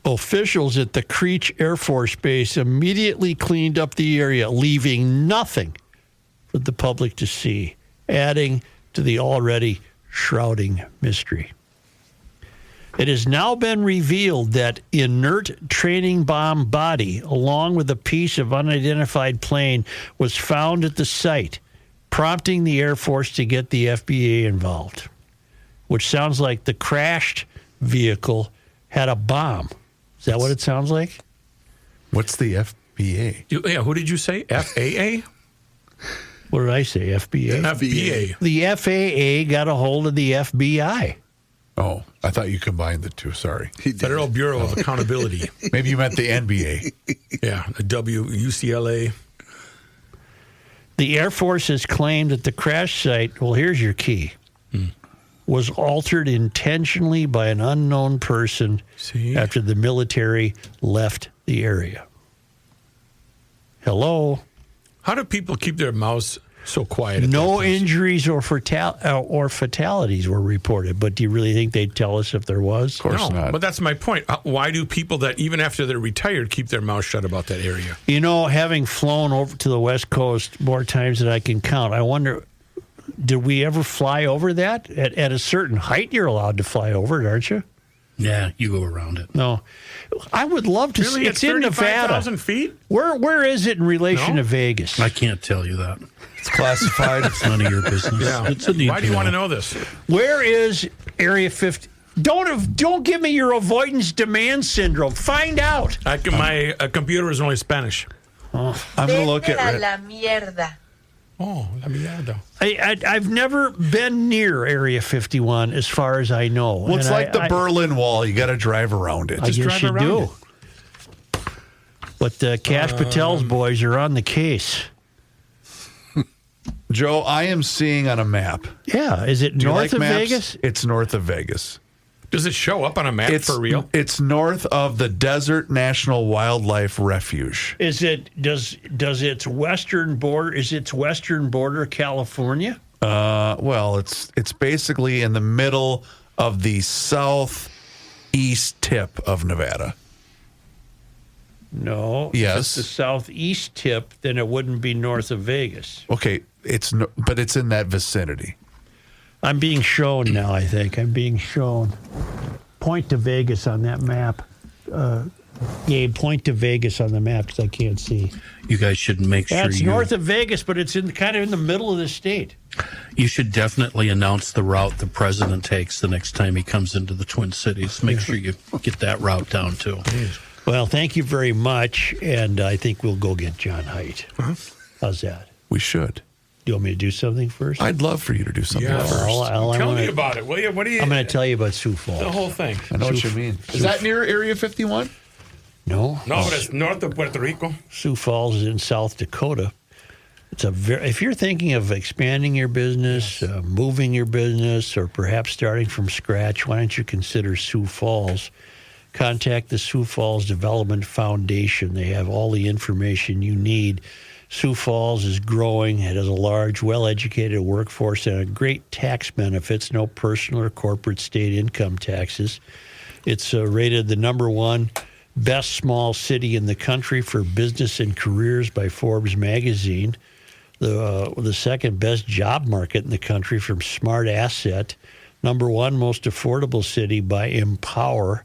Officials at the Creech Air Force Base immediately cleaned up the area, leaving nothing for the public to see, adding to the already shrouding mystery. It has now been revealed that inert training bomb body, along with a piece of unidentified plane, was found at the site, prompting the Air Force to get the FBA involved, which sounds like the crashed vehicle had a bomb. Is that what it sounds like? What's the FBA? Yeah, who did you say? FAA? What did I say? FBA? FBA. The FAA got a hold of the FBI. Oh, I thought you combined the two. Sorry. Federal Bureau of Accountability. Maybe you meant the NBA. Yeah, the UCLA. The Air Force has claimed that the crash site, well, here's your key, was altered intentionally by an unknown person after the military left the area. Hello? How do people keep their mouths so quiet? No injuries or fatalities were reported, but do you really think they'd tell us if there was? Of course not. But that's my point. Why do people that, even after they're retired, keep their mouths shut about that area? You know, having flown over to the West Coast more times than I can count, I wonder, did we ever fly over that? At a certain height, you're allowed to fly over it, aren't you? Yeah, you go around it. No. I would love to see. It's in Nevada. 35,000 feet? Where is it in relation to Vegas? I can't tell you that. It's classified. It's none of your business. Yeah. It's a need Why do you want to know this? Where is Area 50? Don't give me your avoidance demand syndrome. Find out. My computer is only Spanish. Oh, I'm going to look at la mierda. Oh, la mierda. I've never been near Area 51 as far as I know. Well, it's And like the Berlin Wall. You got to drive around it. I guess you do. But Cash Patel's boys are on the case. Joe, I am seeing on a map. Yeah. Is it Do you north like of maps? Vegas? It's north of Vegas. Does it show up on a map for real? It's north of the Desert National Wildlife Refuge. Is it does its western border California? Well, it's basically in the middle of the southeast tip of Nevada. No. Yes. If it's the southeast tip, then it wouldn't be north of Vegas. Okay, but it's in that vicinity. I'm being shown now, I think. I'm being shown. Point to Vegas on that map. Gabe, point to Vegas on the map because I can't see. You guys should make sure That's north of Vegas, but it's kind of in the middle of the state. You should definitely announce the route the president takes the next time he comes into the Twin Cities. Make sure you get that route down, too. Well, thank you very much, and I think we'll go get John Heidt. How's that? We should. Do you want me to do something first? I'd love for you to do something Yes. first. Tell me about it, will you? What do you? I'm going to tell you about Sioux Falls. The whole thing. I know what you mean. Is that near Area 51? No. No, but it's north of Puerto Rico. Sioux Falls is in South Dakota. It's if you're thinking of expanding your business, moving your business, or perhaps starting from scratch, why don't you consider Sioux Falls? Contact the Sioux Falls Development Foundation. They have all the information you need. Sioux Falls is growing. It has a large, well-educated workforce and great tax benefits, no personal or corporate state income taxes. It's rated the #1 best small city in the country for business and careers by Forbes magazine. The second best job market in the country from Smart Asset. #1 most affordable city by Empower.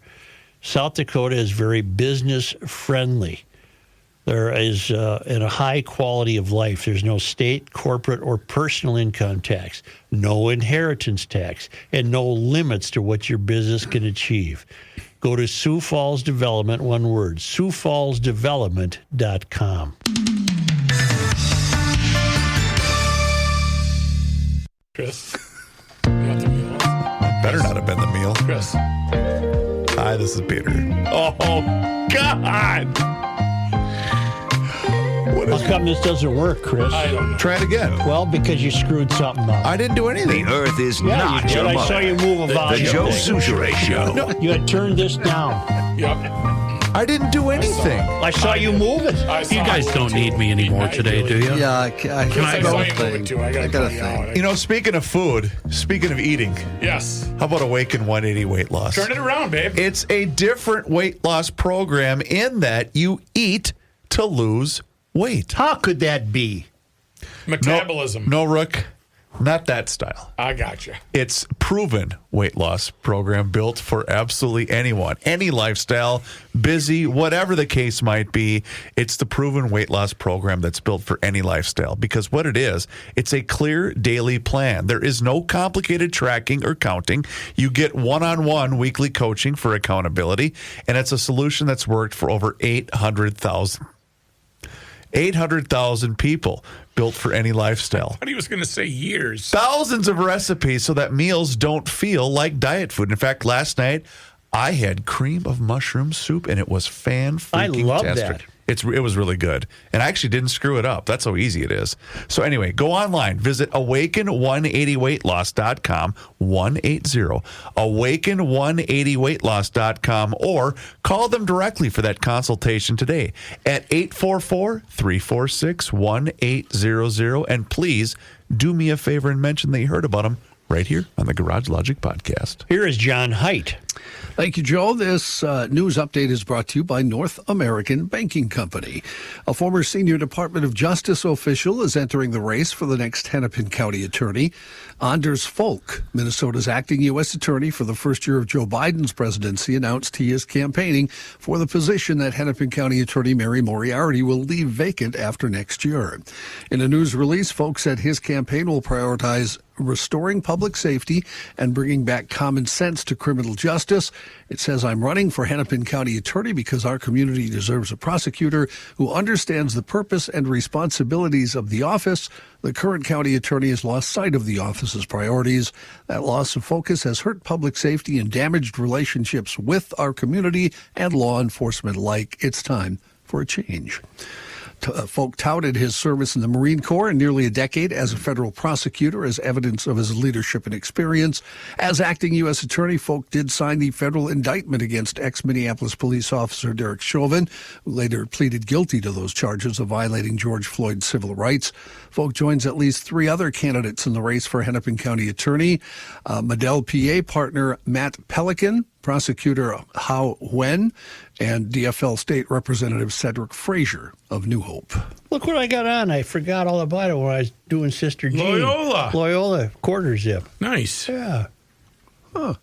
South Dakota is very business friendly. There is and a high quality of life. There's no state, corporate, or personal income tax, no inheritance tax, and no limits to what your business can achieve. Go to Sioux Falls Development, one word, SiouxFallsDevelopment.com. Chris, you got the meal? Better not have been the meal. Chris. Hi, this is Peter. Oh, God! How come this doesn't work, Chris? I don't know. Try it again. Well, because you screwed something up. I didn't do anything. The earth is Yeah, not you did. your I mother. saw you move a The volume. Joe Souchere Show. You had turned this down. Yep. I didn't do anything. I saw you move it. You guys don't need me anymore today, do you? Yeah, I Can I got saw a you move thing. it too. I got a a thing. thing. You know, speaking of food, speaking of eating, Yes. how about Awaken 180 weight loss? Turn it around, babe. It's a different weight loss program in that you eat to lose weight. How could that be? Metabolism. No, Rook, not that style. I got you. It's proven weight loss program built for absolutely anyone, any lifestyle, busy, whatever the case might be. It's the proven weight loss program that's built for any lifestyle because what it is, it's a clear daily plan. There is no complicated tracking or counting. You get one-on-one weekly coaching for accountability, and it's a solution that's worked for over 800,000 people, built for any lifestyle. I thought he was going to say years. Thousands of recipes so that meals don't feel like diet food. In fact, last night I had cream of mushroom soup, and it was fan-freaking-tastic. I love that. It was really good. And I actually didn't screw it up. That's how easy it is. So anyway, go online. Visit awaken180weightloss.com, 180, awaken180weightloss.com, or call them directly for that consultation today at 844-346-1800. And please do me a favor and mention that you heard about them right here on the Garage Logic podcast. Here is John Heidt. Thank you, Joe. This news update is brought to you by North American Banking Company. A former senior Department of Justice official is entering the race for the next Hennepin County attorney. Anders Folk, Minnesota's acting U.S. attorney for the first year of Joe Biden's presidency, announced he is campaigning for the position that Hennepin County Attorney Mary Moriarty will leave vacant after next year. In a news release, Folk said his campaign will prioritize restoring public safety and bringing back common sense to criminal justice. It says, I'm running for Hennepin County Attorney because our community deserves a prosecutor who understands the purpose and responsibilities of the office. The current county attorney has lost sight of the office's priorities. That loss of focus has hurt public safety and damaged relationships with our community and law enforcement alike. It's time for a change. Folk touted his service in the Marine Corps in nearly a decade as a federal prosecutor as evidence of his leadership and experience. As acting U.S. attorney, Folk did sign the federal indictment against ex-Minneapolis police officer Derek Chauvin, who later pleaded guilty to those charges of violating George Floyd's civil rights. Folk joins at least 3 other candidates in the race for Hennepin County attorney. Medill PA partner Matt Pelican, Prosecutor Hao Wen, and DFL State Representative Cedric Frazier of New Hope. Look what I got on. I forgot all about it when I was doing Sister Jean. Loyola quarter zip. Nice. Yeah. Huh.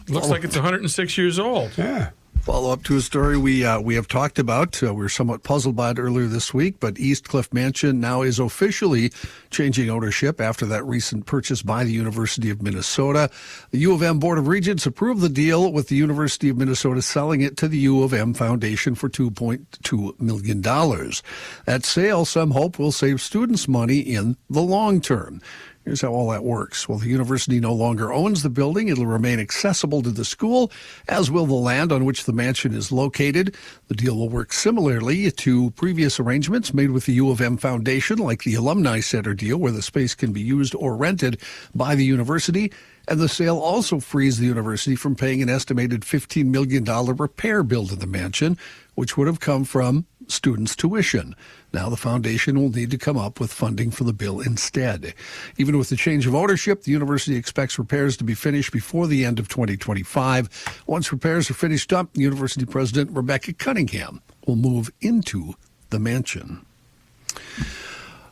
Looks like it's 106 years old. Yeah. Follow up to a story we have talked about. We were somewhat puzzled by it earlier this week, but Eastcliff Mansion now is officially changing ownership after that recent purchase by the University of Minnesota. The U of M Board of Regents approved the deal with the University of Minnesota selling it to the U of M Foundation for $2.2 million. That sale, some hope, will save students money in the long term. Here's how all that works. Well, the university no longer owns the building. It'll remain accessible to the school, as will the land on which the mansion is located. The deal will work similarly to previous arrangements made with the U of M Foundation, like the Alumni Center deal, where the space can be used or rented by the university. And the sale also frees the university from paying an estimated $15 million repair bill to the mansion, which would have come from students' tuition. Now the foundation will need to come up with funding for the bill instead. Even with the change of ownership, the university expects repairs to be finished before the end of 2025. Once repairs are finished up, University President Rebecca Cunningham will move into the mansion.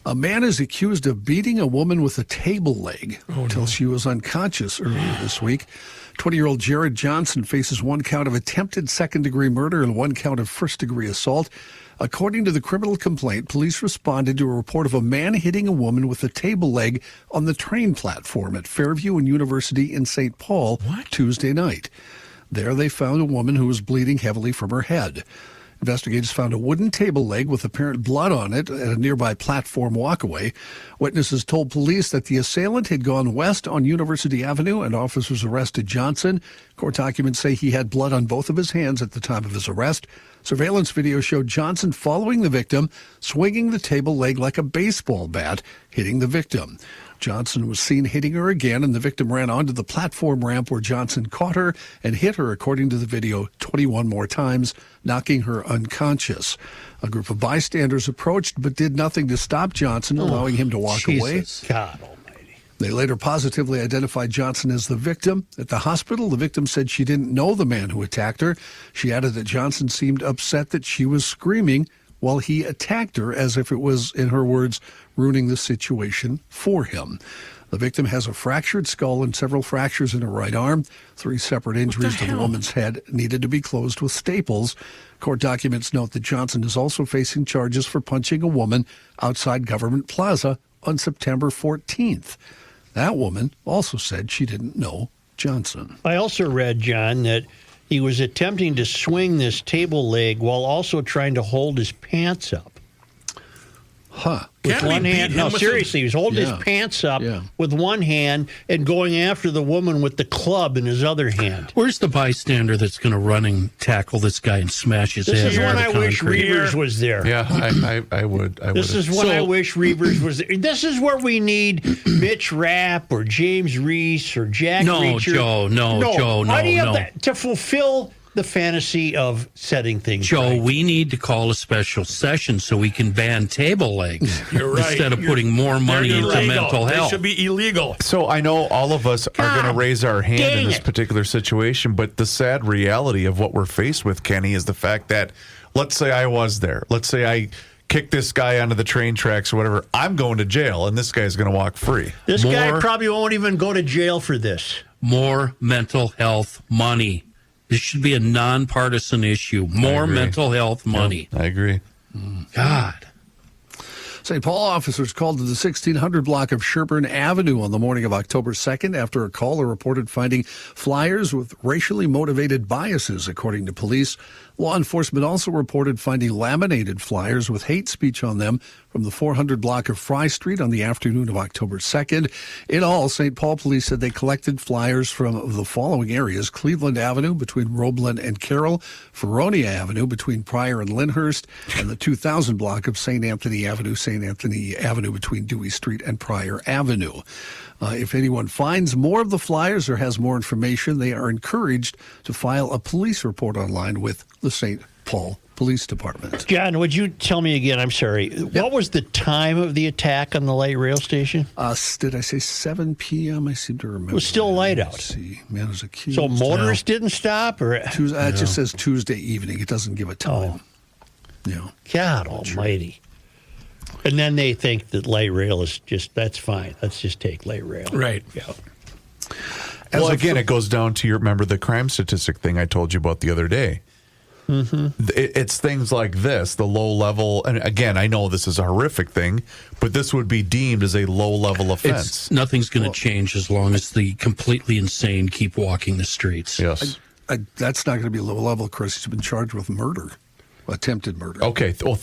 A man is accused of beating a woman with a table leg until she was unconscious earlier this week. 20-year-old Jared Johnson faces one count of attempted second-degree murder and one count of first-degree assault. According to the criminal complaint, police responded to a report of a man hitting a woman with a table leg on the train platform at Fairview and University in St. Paul Tuesday night. There they found a woman who was bleeding heavily from her head. Investigators found a wooden table leg with apparent blood on it at a nearby platform walkway. Witnesses told police that the assailant had gone west on University Avenue, and officers arrested Johnson. Court documents say he had blood on both of his hands at the time of his arrest. Surveillance video showed Johnson following the victim, swinging the table leg like a baseball bat, hitting the victim. Johnson was seen hitting her again, and the victim ran onto the platform ramp where Johnson caught her and hit her, according to the video, 21 more times, knocking her unconscious. A group of bystanders approached but did nothing to stop Johnson, allowing him to walk away. God almighty. They later positively identified Johnson as the victim. At the hospital, the victim said she didn't know the man who attacked her. She added that Johnson seemed upset that she was screaming while he attacked her, as if it was, in her words, ruining the situation for him. The victim has a fractured skull and several fractures in her right arm. 3 separate injuries to the woman's head needed to be closed with staples. Court documents note that Johnson is also facing charges for punching a woman outside Government Plaza on September 14th. That woman also said she didn't know Johnson. I also read, John, that he was attempting to swing this table leg while also trying to hold his pants up. Huh. With one hand. No, seriously, he was holding his pants up with one hand and going after the woman with the club in his other hand. Where's the bystander that's going to run and tackle this guy and smash his head? This is when I wish Reavers was there. Yeah, I would. This is when I wish Reavers was there. This is where we need Mitch Rapp or James Reusse or Jack Reacher. Joe, no. To fulfill the fantasy of setting things Joe, right. We need to call a special session so we can ban table legs. You're right. Instead of putting more money into mental health. They should be illegal. So I know all of us are going to raise our hand in this particular situation, but the sad reality of what we're faced with, Kenny, is the fact that, let's say I was there. Let's say I kick this guy onto the train tracks or whatever. I'm going to jail, and this guy's going to walk free. This guy probably won't even go to jail for this. More mental health money. This should be a nonpartisan issue. More mental health money. I agree. God. St. Paul officers called to the 1600 block of Sherburne Avenue on the morning of October 2nd after a caller reported finding flyers with racially motivated biases, according to police. Law enforcement also reported finding laminated flyers with hate speech on them from the 400 block of Fry Street on the afternoon of October 2nd. In all, St. Paul police said they collected flyers from the following areas: Cleveland Avenue between Roebland and Carroll, Feronia Avenue between Pryor and Lyndhurst, and the 2000 block of St. Anthony Avenue between Dewey Street and Pryor Avenue. If anyone finds more of the flyers or has more information, they are encouraged to file a police report online with the St. Paul Police Department. John, would you tell me again? I'm sorry. What was the time of the attack on the light rail station? Did I say 7 p.m.? I seem to remember. It was still light out. Let's see. Man, it was accused. So motorists didn't stop? Or It just says Tuesday evening. It doesn't give a time. Yeah. God almighty. And then they think that light rail is that's fine. Let's just take light rail. Right. Yeah. Well, again, it goes down to remember the crime statistic thing I told you about the other day. Mm-hmm. It's things like this, the low level, and again, I know this is a horrific thing, but this would be deemed as a low level offense. Nothing's going to change as long as the completely insane keep walking the streets. Yes. That's not going to be low level, Chris. He's been charged with murder. Attempted murder. Okay. Well,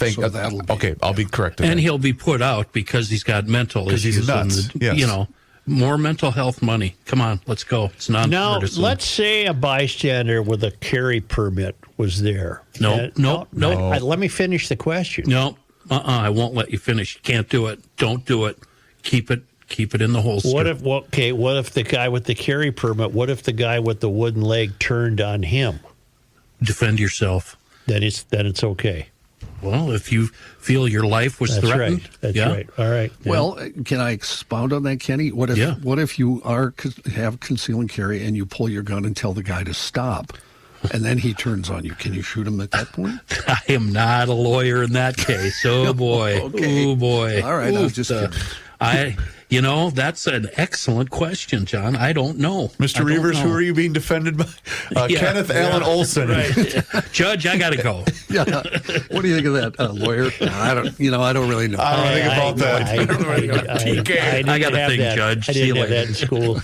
I'll be corrected. And he'll be put out because he's got mental issues. He's nuts. Yes. More mental health money. Come on, let's go. It's not. Now, let's say a bystander with a carry permit was there. No. Let me finish the question. No. I won't let you finish. You can't do it. Don't do it. Keep it in the holster. What if the guy with the carry permit? What if the guy with the wooden leg turned on him? Defend yourself. Then it's okay. Well, if you feel your life was threatened. Right. That's right. All right. Yeah. Well, can I expound on that, Kenny? What if you have conceal and carry and you pull your gun and tell the guy to stop, and then he turns on you? Can you shoot him at that point? I am not a lawyer in that case. Oh boy. Okay. Oh boy. All right. I was just kidding. That's an excellent question, John. I don't know. Mr. Reavers, who are you being defended by? Kenneth Allen Olson. Right. Judge, I got to go. Yeah. What do you think of that, lawyer? I don't really know. I don't think about that. I got to think, Judge. I didn't have that in school.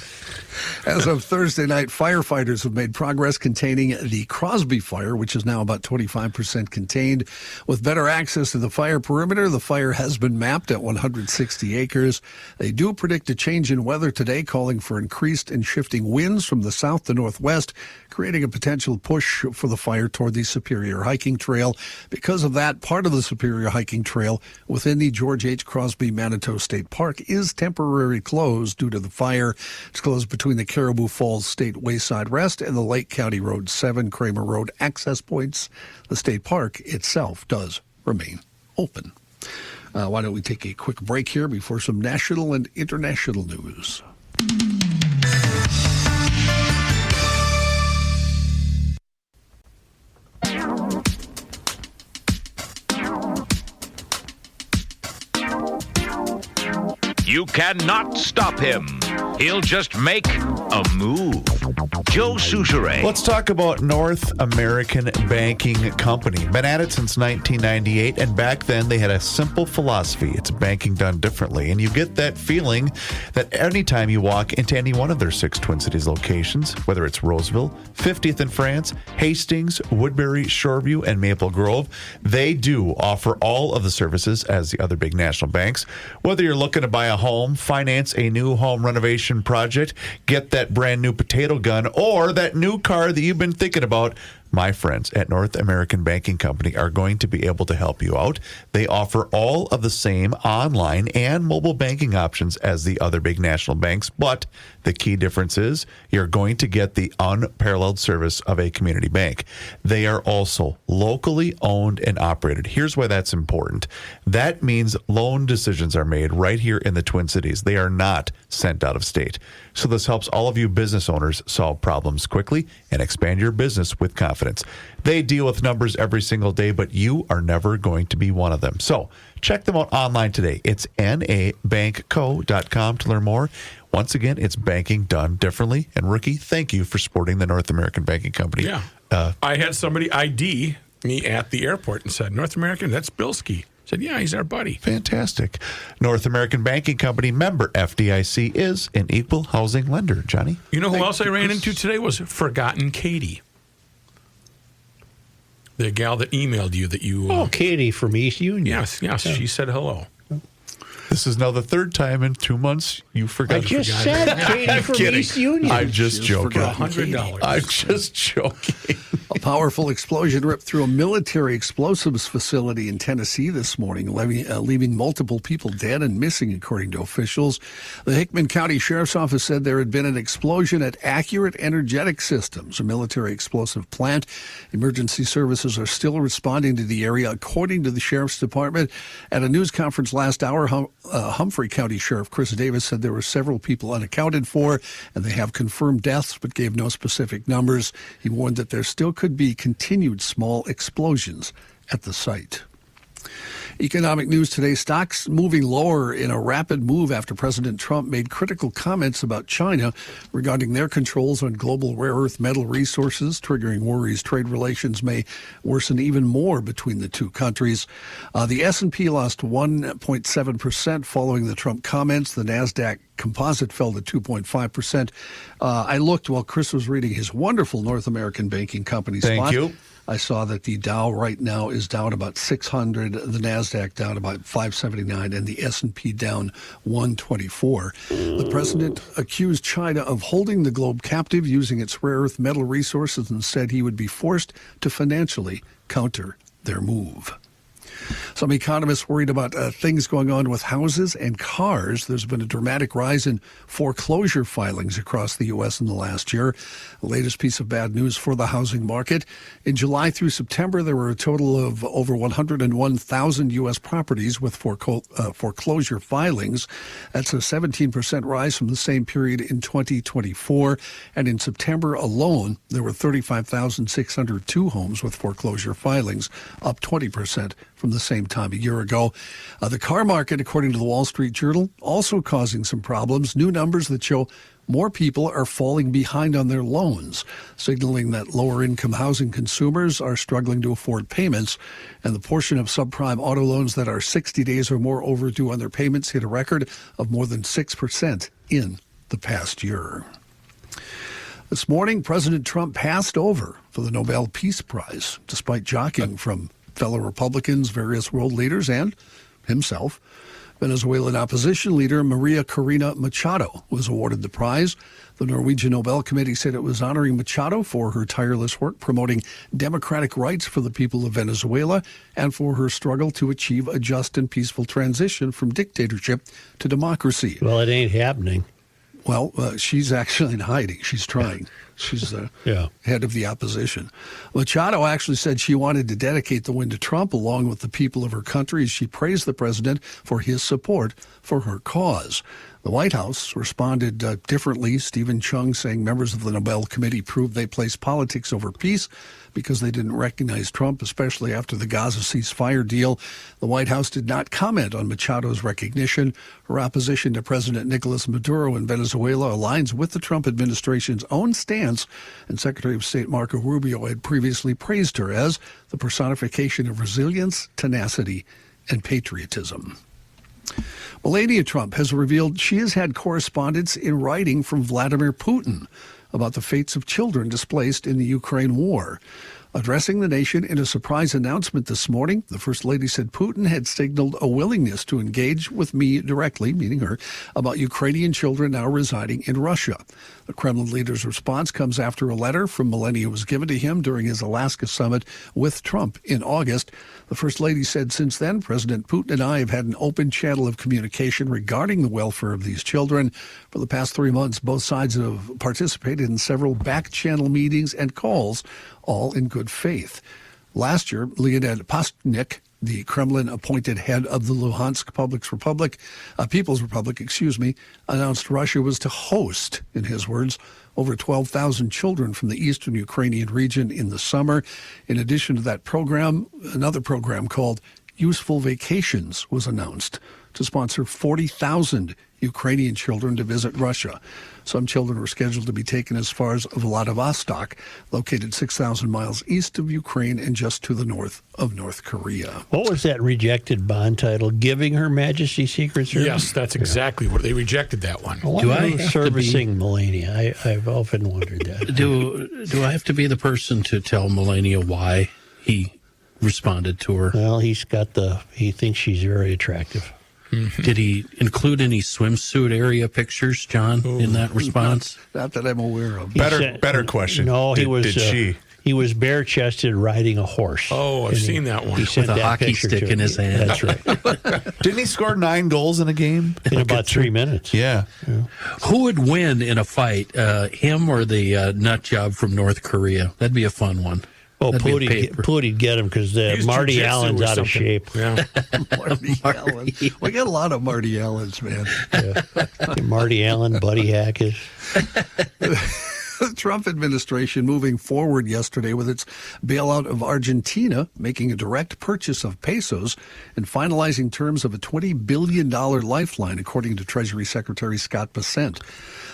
As of Thursday night, firefighters have made progress containing the Crosby fire, which is now about 25% contained. With better access to the fire perimeter, the fire has been mapped at 160 acres. They do predict a change in weather today, calling for increased and shifting winds from the south to northwest, creating a potential push for the fire toward the Superior Hiking Trail. Because of that, part of the Superior Hiking Trail within the George H. Crosby Manitou State Park is temporarily closed due to the fire. It's closed between the Caribou Falls State Wayside Rest and the Lake County Road 7 Kramer Road access points. The state park itself does remain open. Why don't we take a quick break here before some national and international news? You cannot stop him. He'll just make a move. Joe Souchere. Let's talk about North American Banking Company. Been at it since 1998, and back then they had a simple philosophy. It's banking done differently, and you get that feeling that anytime you walk into any one of their 6 Twin Cities locations, whether it's Roseville, 50th in France, Hastings, Woodbury, Shoreview, and Maple Grove, they do offer all of the services as the other big national banks. Whether you're looking to buy a home, finance a new home renovation project, get that brand new potato gun, or that new car that you've been thinking about, my friends at North American Banking Company are going to be able to help you out. They offer all of the same online and mobile banking options as the other big national banks, but the key difference is you're going to get the unparalleled service of a community bank. They are also locally owned and operated. Here's why that's important. That means loan decisions are made right here in the Twin Cities. They are not sent out of state. So this helps all of you business owners solve problems quickly and expand your business with confidence. They deal with numbers every single day, but you are never going to be one of them. So check them out online today. It's nabankco.com to learn more. Once again, it's banking done differently. And Rookie, thank you for supporting the North American Banking Company. Yeah. I had somebody ID me at the airport and said, North American, that's Bilski. I said, yeah, he's our buddy. Fantastic. North American Banking Company member FDIC is an equal housing lender. Johnny? You know who else I ran into today was Forgotten Katie. The gal that emailed you that you... Katie from East Union. Yes. Yeah. She said hello. This is now the third time in 2 months you forgot. I just said Katie from East Union. I'm just joking. $100. I'm just joking. I'll A powerful explosion ripped through a military explosives facility in Tennessee this morning, leaving multiple people dead and missing, according to officials. The Hickman County Sheriff's Office said there had been an explosion at Accurate Energetic Systems, a military explosive plant. Emergency services are still responding to the area, according to the Sheriff's Department. At a news conference last hour, Humphrey County Sheriff Chris Davis said there were several people unaccounted for, and they have confirmed deaths but gave no specific numbers. He warned that there still could be continued small explosions at the site. Economic news today, stocks moving lower in a rapid move after President Trump made critical comments about China regarding their controls on global rare earth metal resources, triggering worries trade relations may worsen even more between the two countries. The S&P lost 1.7% following the Trump comments. The NASDAQ Composite fell to 2.5%. I looked while Chris was reading his wonderful North American banking company spot. Thank you. I saw that the Dow right now is down about 600, the NASDAQ down about 579, and the S&P down 124. The president accused China of holding the globe captive using its rare earth metal resources and said he would be forced to financially counter their move. Some economists worried about things going on with houses and cars. There's been a dramatic rise in foreclosure filings across the U.S. in the last year. The latest piece of bad news for the housing market. In July through September, there were a total of over 101,000 U.S. properties with foreclosure filings. That's a 17% rise from the same period in 2024. And in September alone, there were 35,602 homes with foreclosure filings, up 20% from the same time a year ago. The car market, according to the Wall Street Journal, also causing some problems. New numbers that show more people are falling behind on their loans, signaling that lower-income housing consumers are struggling to afford payments. And the portion of subprime auto loans that are 60 days or more overdue on their payments hit a record of more than 6% in the past year. This morning, President Trump passed over for the Nobel Peace Prize, despite jockeying from fellow Republicans, various world leaders, and himself. Venezuelan opposition leader Maria Corina Machado was awarded the prize. The Norwegian Nobel Committee said it was honoring Machado for her tireless work promoting democratic rights for the people of Venezuela and for her struggle to achieve a just and peaceful transition from dictatorship to democracy. Well, it ain't happening. Well, she's actually in hiding. She's trying. She's the head of the opposition. Machado actually said she wanted to dedicate the win to Trump along with the people of her country as she praised the president for his support for her cause. The White House responded differently. Stephen Chung saying members of the Nobel Committee proved they place politics over peace because they didn't recognize Trump, especially after the Gaza ceasefire deal. The White House did not comment on Machado's recognition. Her opposition to President Nicolas Maduro in Venezuela aligns with the Trump administration's own stance, and Secretary of State Marco Rubio had previously praised her as the personification of resilience, tenacity, and patriotism. Melania Trump has revealed she has had correspondence in writing from Vladimir Putin about the fates of children displaced in the Ukraine war. Addressing the nation in a surprise announcement this morning, the First Lady said Putin had signaled a willingness to engage with me directly, meaning her, about Ukrainian children now residing in Russia. The Kremlin leader's response comes after a letter from Melania was given to him during his Alaska summit with Trump in August. The First Lady said since then, President Putin and I have had an open channel of communication regarding the welfare of these children. For the past 3 months, both sides have participated in several back-channel meetings and calls, all in good faith. Last year, Leonid Pastnik, the Kremlin-appointed head of the Luhansk People's Republic, announced Russia was to host, in his words, over 12,000 children from the eastern Ukrainian region in the summer. In addition to that program, another program called Useful Vacations was announced to sponsor 40,000 Ukrainian children to visit Russia. Some children were scheduled to be taken as far as Vladivostok, located 6,000 miles east of Ukraine and just to the north of North Korea. What was that rejected bond title? Giving Her Majesty Secret Service? Yes, that's exactly what they rejected that one. Do I servicing Melania? I've often wondered that. Do I have to be the person to tell Melania why he responded to her? Well, he thinks she's very attractive. Mm-hmm. Did he include any swimsuit area pictures, John, in that response? Not that I'm aware of. Better question. No, he was. Did she? He was bare-chested riding a horse. Oh, I've seen that one. He sent With a that hockey picture stick to in me. his hand. That's right. Didn't he score 9 goals in a game? In about 3 minutes. Yeah. Who would win in a fight, him or the nut job from North Korea? That'd be a fun one. Oh, That'd be a paper. Pooty'd get him because Use Marty jujitsu Allen's or out of something. shape. Yeah. Marty Allen. We got a lot of Marty Allens, man. Marty Allen, Buddy Hackett. The Trump administration moving forward yesterday with its bailout of Argentina, making a direct purchase of pesos and finalizing terms of a $20 billion lifeline, according to Treasury Secretary Scott Bessent.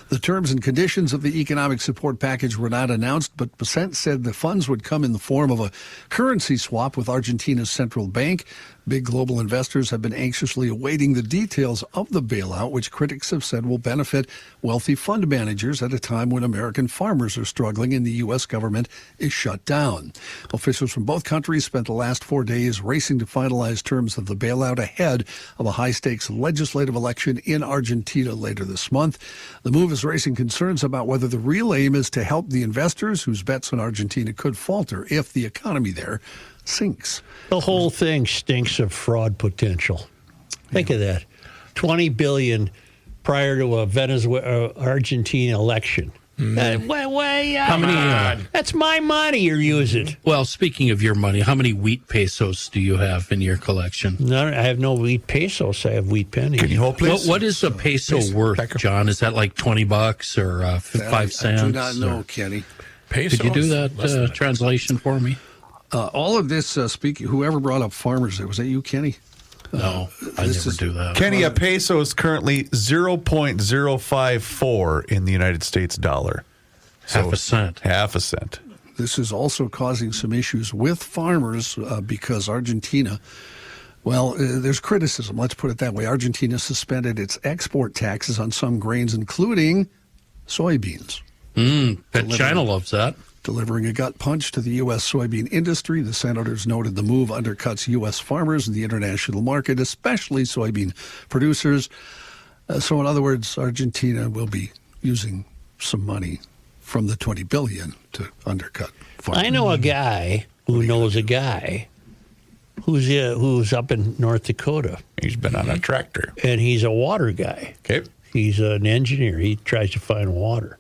The terms and conditions of the economic support package were not announced, but Bessent said the funds would come in the form of a currency swap with Argentina's central bank. Big global investors have been anxiously awaiting the details of the bailout, which critics have said will benefit wealthy fund managers at a time when American farmers are struggling and the U.S. government is shut down. Officials from both countries spent the last 4 days racing to finalize terms of the bailout ahead of a high-stakes legislative election in Argentina later this month. The move is raising concerns about whether the real aim is to help the investors whose bets on Argentina could falter if the economy there sinks. The whole thing stinks of fraud potential. Think of that. $20 billion prior to a Argentina election. How many? That's my money you're using. Well, speaking of your money, how many wheat pesos do you have in your collection? No, I have no wheat pesos. I have wheat pennies. Can you hold, please? What is a peso worth, John? Is that like $20 or 5 cents? I do not know, Kenny. Pesos? Could you do that translation for me? All of this, speaking, whoever brought up farmers there, was that you, Kenny? No, I never do that. Kenny, a peso is currently 0.054 in the United States dollar. Half a cent. Half a cent. This is also causing some issues with farmers because Argentina, well, there's criticism, let's put it that way. Argentina suspended its export taxes on some grains, including soybeans. China loves that. Delivering a gut punch to the U.S. soybean industry, the senators noted the move undercuts U.S. farmers in the international market, especially soybean producers. So in other words, Argentina will be using some money from the $20 billion to undercut farmers. I know a guy who knows a guy who's up in North Dakota. He's been on a tractor. And he's a water guy. Okay. He's an engineer. He tries to find water.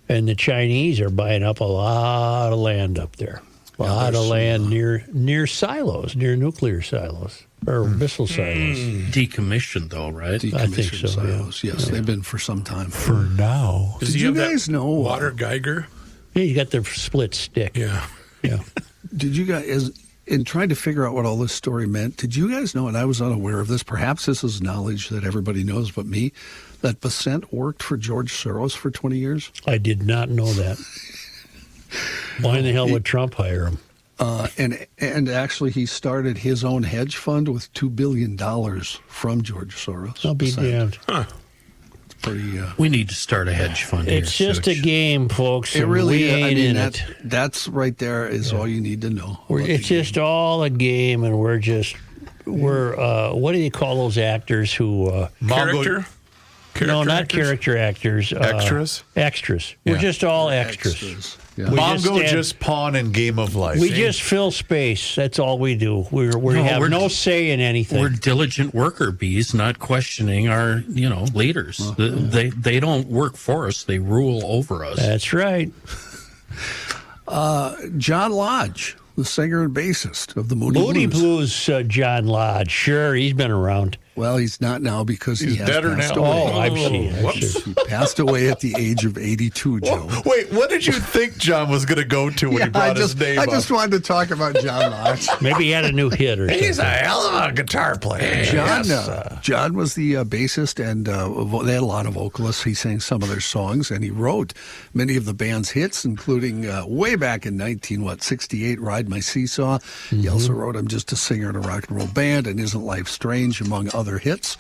And the Chinese are buying up a lot of land up there. A lot of land near silos, near nuclear silos or missile silos. Decommissioned, though, right? I think so, silos. Yes, they've been for some time. For now. Does Did he you have guys that know water Geiger? Yeah, you got the split stick. Yeah. Yeah. Did you guys, in trying to figure out what all this story meant, did you guys know, and I was unaware of this, perhaps this is knowledge that everybody knows but me, that Bessent worked for George Soros for 20 years? I did not know that. Why in the hell would Trump hire him? And actually, he started his own hedge fund with $2 billion from George Soros. I'll be damned. Huh. Pretty, We need to start a hedge fund here. It's just a game, folks. it and really we is. ain't in it. That's right there is all you need to know. It's just all a game, and we're what do you call those actors who Character? no, not actors? character actors. Extras? Extras. Yeah. We're just all extras. Yeah. We Mongo stand- just pawn in Game of Life. We just fill space. That's all we do. We have no say in anything. We're diligent worker bees, not questioning our, leaders. They don't work for us; they rule over us. That's right. John Lodge, the singer and bassist of the Moody Blues. John Lodge. Sure, he's been around. Well, he's not now because he has deader passed now. away. Oh, I've seen. He passed away at the age of 82, Joe. Wait, what did you think John was going to go to when he brought his name I up? just wanted to talk about John Lodge. Maybe he had a new hit or something. He's a hell of a guitar player. John was the bassist, and they had a lot of vocalists. He sang some of their songs, and he wrote many of the band's hits, including way back in 1968, Ride My Seesaw. He also wrote I'm Just a Singer in a Rock and Roll Band and Isn't Life Strange, among other hits.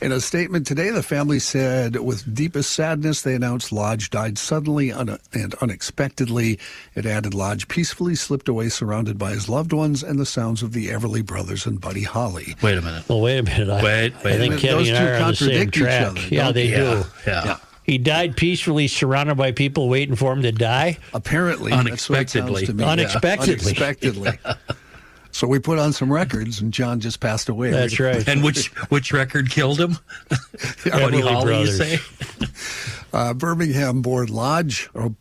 In a statement today, the family said, with deepest sadness, they announced Lodge died suddenly and unexpectedly. It added Lodge peacefully slipped away surrounded by his loved ones and the sounds of the Everly Brothers and Buddy Holly. Wait a minute. Well, wait a minute. I think Those Kenny and two I are on the same contradict each track. other, Yeah, don't they they? do. Yeah. He died peacefully, surrounded by people waiting for him to die. Apparently, Unexpectedly. that's what it sounds to me. Unexpectedly. Yeah, unexpectedly. So we put on some records, and John just passed away. That's right. And which record killed him? Everly Buddy Holly, you Brothers. say?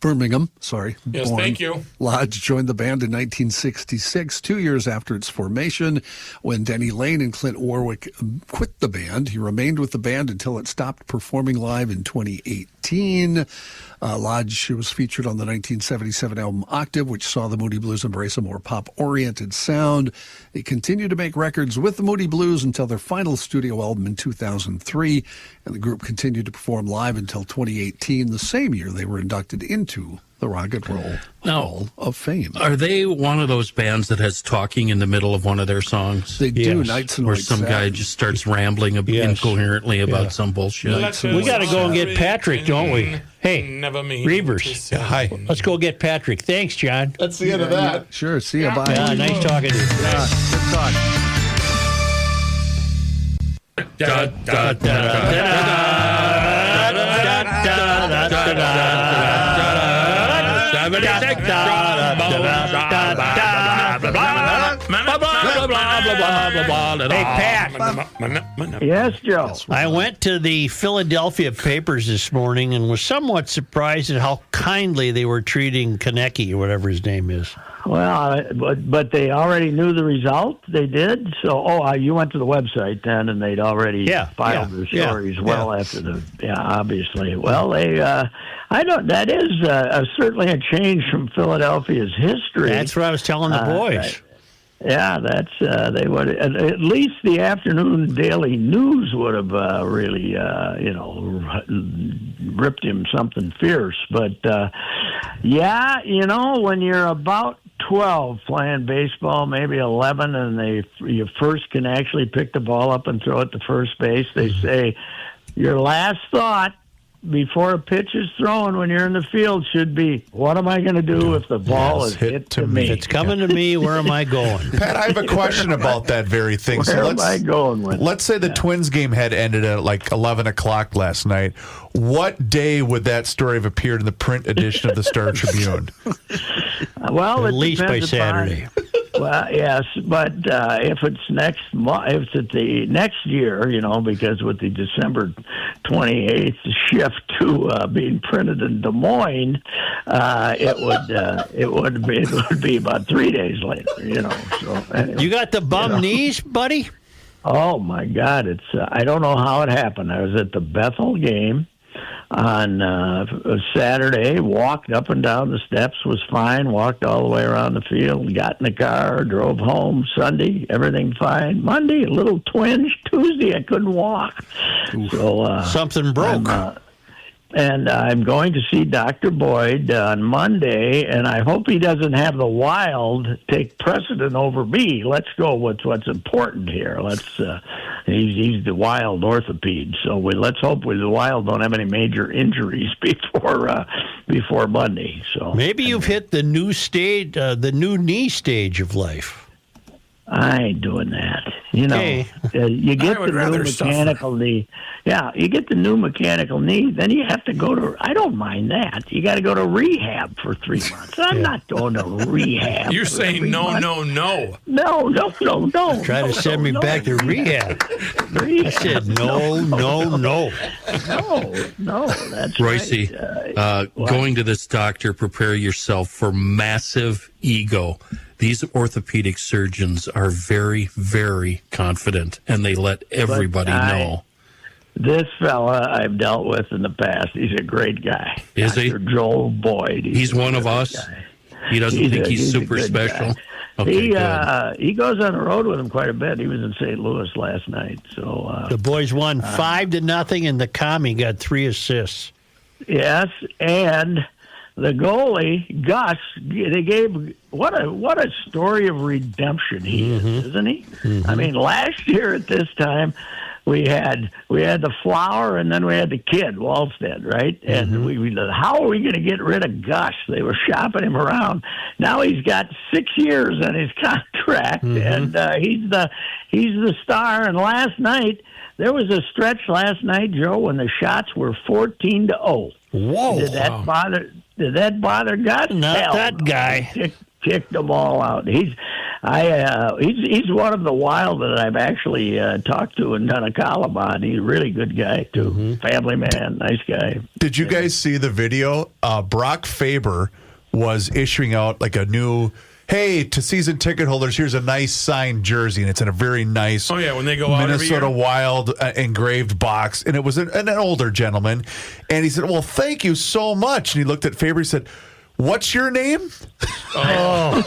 Birmingham sorry. Yes, born thank you. Lodge joined the band in 1966, 2 years after its formation. When Denny Lane and Clint Warwick quit the band, he remained with the band until it stopped performing live in 2018. Lodge was featured on the 1977 album Octave, which saw the Moody Blues embrace a more pop-oriented sound. They continued to make records with the Moody Blues until their final studio album in 2003, and the group continued to perform live until 2018, the same year they were inducted into the Rock and Roll Hall of Fame. Are they one of those bands that has talking in the middle of one of their songs? They do, Nights and Where White some guy Satin. just starts rambling incoherently about some bullshit. We got to go and get Patrick, don't we? Hey, Never mean Reavers. Hi. Let's go get Patrick. Thanks, John. That's the end of that. Sure, see you, bye. Yeah, nice talking to you. Good talk. Da, da, da, Hey, Pat. Yes, Joe. I went to the Philadelphia papers this morning and was somewhat surprised at how kindly they were treating Konecki, or whatever his name is. Well, but they already knew the result. They did. So, you went to the website then, and they'd already filed their stories after the. Yeah, obviously. Well, they. I don't. That is certainly a change from Philadelphia's history. That's what I was telling the boys. Yeah, that's they would at least the afternoon Daily News would have really ripped him something fierce. But when you're about 12 playing baseball, maybe 11, and you first can actually pick the ball up and throw it to first base, they say your last thought before a pitch is thrown when you're in the field should be, what am I going to do if the ball is hit to me? It's coming to me. Where am I going? Pat, I have a question about that very thing. Where am I going with? Let's say the Twins game had ended at like 11 o'clock last night. What day would that story have appeared in the print edition of the Star Tribune? Well, at least by Saturday. Well, yes, but if it's the next year, because with the December 28th shift to being printed in Des Moines, it would be about 3 days later. So anyway, You got the bum knees, buddy? Oh my God! It's I don't know how it happened. I was at the Bethel game on Saturday, walked up and down the steps, was fine, walked all the way around the field, got in the car, drove home. Sunday, everything fine. Monday, a little twinge. Tuesday, I couldn't walk. So something broke. And I'm going to see Dr. Boyd on Monday, and I hope he doesn't have the Wild take precedent over me. Let's go with what's important here. He's the Wild orthopede, so let's hope the Wild don't have any major injuries before Monday. So maybe you've hit the new stage, the new knee stage of life. I ain't doing that. You get the new mechanical knee. Yeah, you get the new mechanical knee, then you have to go to, I don't mind that. You got to go to rehab for 3 months. I'm not going to rehab. You're saying no. No. Try to send me back to rehab. I said no. No, that's Reusse, right. going to this doctor, prepare yourself for massive ego. These orthopedic surgeons are very, very confident, and they let everybody know. This fella I've dealt with in the past, he's a great guy. Is he? Dr. Joel Boyd. He's one of us? Guy. He doesn't think he's super special? Okay, he goes on the road with him quite a bit. He was in St. Louis last night. So the boys won 5-0, and the commie got 3 assists. Yes, and the goalie Gus, they gave what a story of redemption he is, isn't he? Mm-hmm. I mean, last year at this time we had the Flower, and then we had the kid Wallstead, right? And we how are we going to get rid of Gus? They were shopping him around. Now he's got 6 years on his contract, and he's the star. And last night There was a stretch last night, Joe, when the shots were 14-0. Whoa! Did that bother Gus? Not Hell that no. guy. Kicked them all out. He's one of the wild that I've actually talked to and done a column on. He's a really good guy too. Mm-hmm. Family man, nice guy. Did you guys see the video? Brock Faber was issuing out like a new, hey, to season ticket holders, here's a nice signed jersey, and it's in a very nice when they go out Minnesota every year? Wild engraved box, and it was an older gentleman, and he said, well, thank you so much, and he looked at Faber, he said, what's your name? And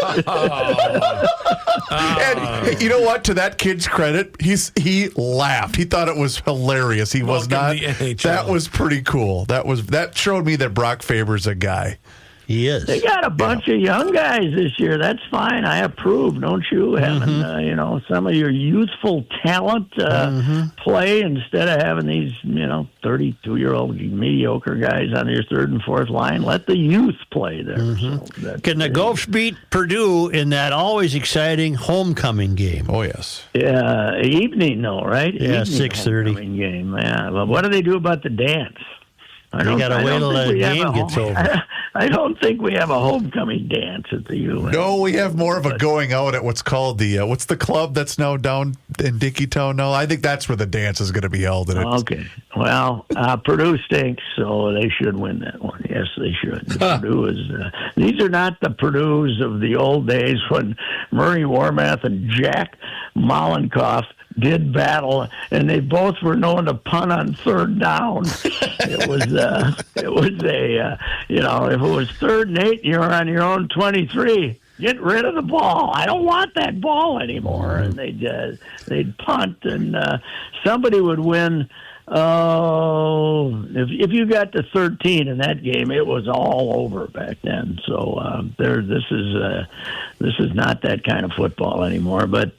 you know what? To that kid's credit, he laughed. He thought it was hilarious. He was not. That was pretty cool. That showed me that Brock Faber's a guy. He is. They got a bunch of young guys this year. That's fine. I approve, don't you? Having some of your youthful talent play instead of having these 32-year-old mediocre guys on your third and fourth line. Let the youth play there. So Can the Gophers beat Purdue in that always exciting homecoming game? Oh yes. Yeah, evening though, right? Yeah, Evening 6:30 homecoming game. Yeah. Well, what do they do about the dance? They got to wait till the game gets over. I don't think we have a homecoming dance at the UN. No, we have more of a going out at what's called the what's the club that's now down in Dickeytown? No, I think that's where the dance is going to be held. Okay. Well, Purdue stinks, so they should win that one. Yes, they should. Purdue is. These are not the Purdues of the old days when Murray Warmath and Jack Mollenkoff did battle, and they both were known to punt on third down. It was if it was 3rd and 8, you're on your own 23. Get rid of the ball. I don't want that ball anymore. And they'd punt, and somebody would win. If you got to 13 in that game, it was all over back then. So this is not that kind of football anymore. But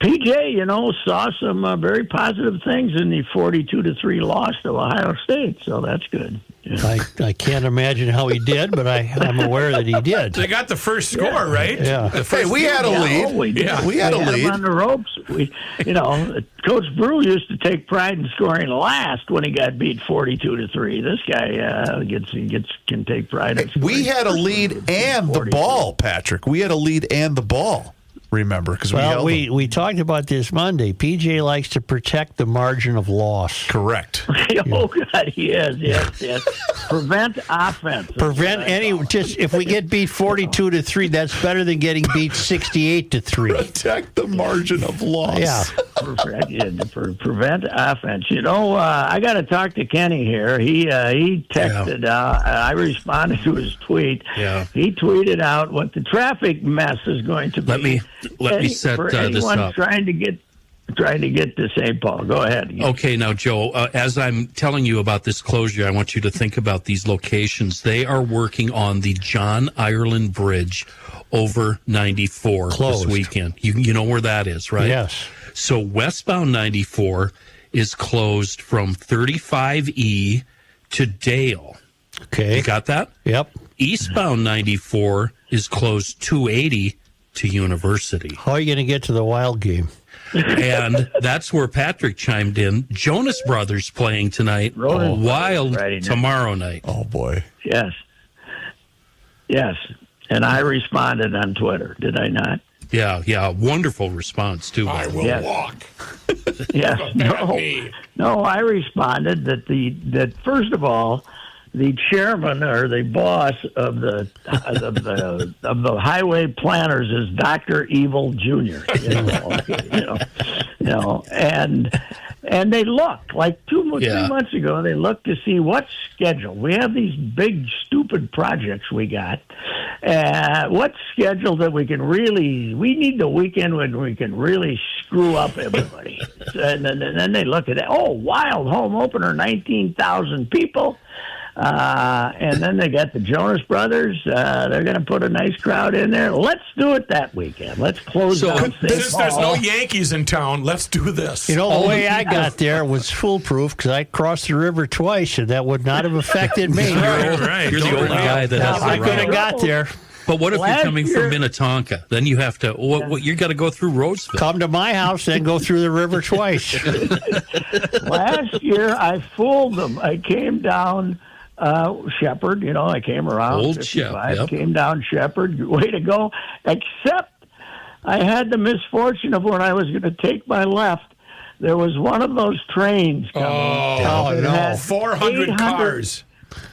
PJ, saw some very positive things in the 42-3 loss to Ohio State. So that's good. Yeah. I can't imagine how he did, but I'm aware that he did. They got the first score, right? Yeah. We had a lead. We had a lead. On the ropes. Coach Brew used to take pride in scoring last when he got beat 42-3. This guy can take pride in scoring. We had a lead and the ball, Patrick. We had a lead and the ball. Remember, because we talked about this Monday. PJ likes to protect the margin of loss. Correct. Oh God, he is. Yes. Prevent offense. If we get beat 42-3, that's better than getting beat 68-3. Protect the margin of loss. Yeah. Prevent offense. I got to talk to Kenny here. He texted. I responded to his tweet. Yeah. He tweeted out what the traffic mess is going to be. Let me set this up. Trying to get to St. Paul. Go ahead. Okay, now, Joe, as I'm telling you about this closure, I want you to think about these locations. They are working on the John Ireland Bridge over 94 Closed. This weekend. You know where that is, right? Yes. So westbound 94 is closed from 35E to Dale. Okay. You got that? Yep. Eastbound 94 is closed 280 to University. How are you going to get to the Wild game? And that's where Patrick chimed in. Jonas Brothers playing tonight. Wild tomorrow night. Oh, boy. Yes. And I responded on Twitter, did I not? Yeah. Wonderful response, too. I will walk. Yes. No, I responded that first of all, the chairman or the boss of the highway planners is Dr. Evil Jr. And they looked like 3 months ago. They looked to see what's scheduled. We have these big stupid projects we got. What's scheduled that we need the weekend when we can really screw up everybody. And then they look at that. Oh, Wild home opener, 19,000 people. And then they got the Jonas Brothers. They're going to put a nice crowd in there. Let's do it that weekend. Let's close down St. Since there's no Yankees in town, let's do this. The way I got there was foolproof because I crossed the river twice, and that would not have affected me. Right. You're the only guy that has I could have got there. But what if you're Last coming year- from Minnetonka? Then you have to. What you got to go through Roseville. Come to my house, then go through the river twice. Last year, I fooled them. I came down Shepherd. I came around Old 55, Shep, yep. came down Shepherd. Way to go. Except I had the misfortune of when I was going to take my left, there was one of those trains coming. Oh, It no. had 400 cars.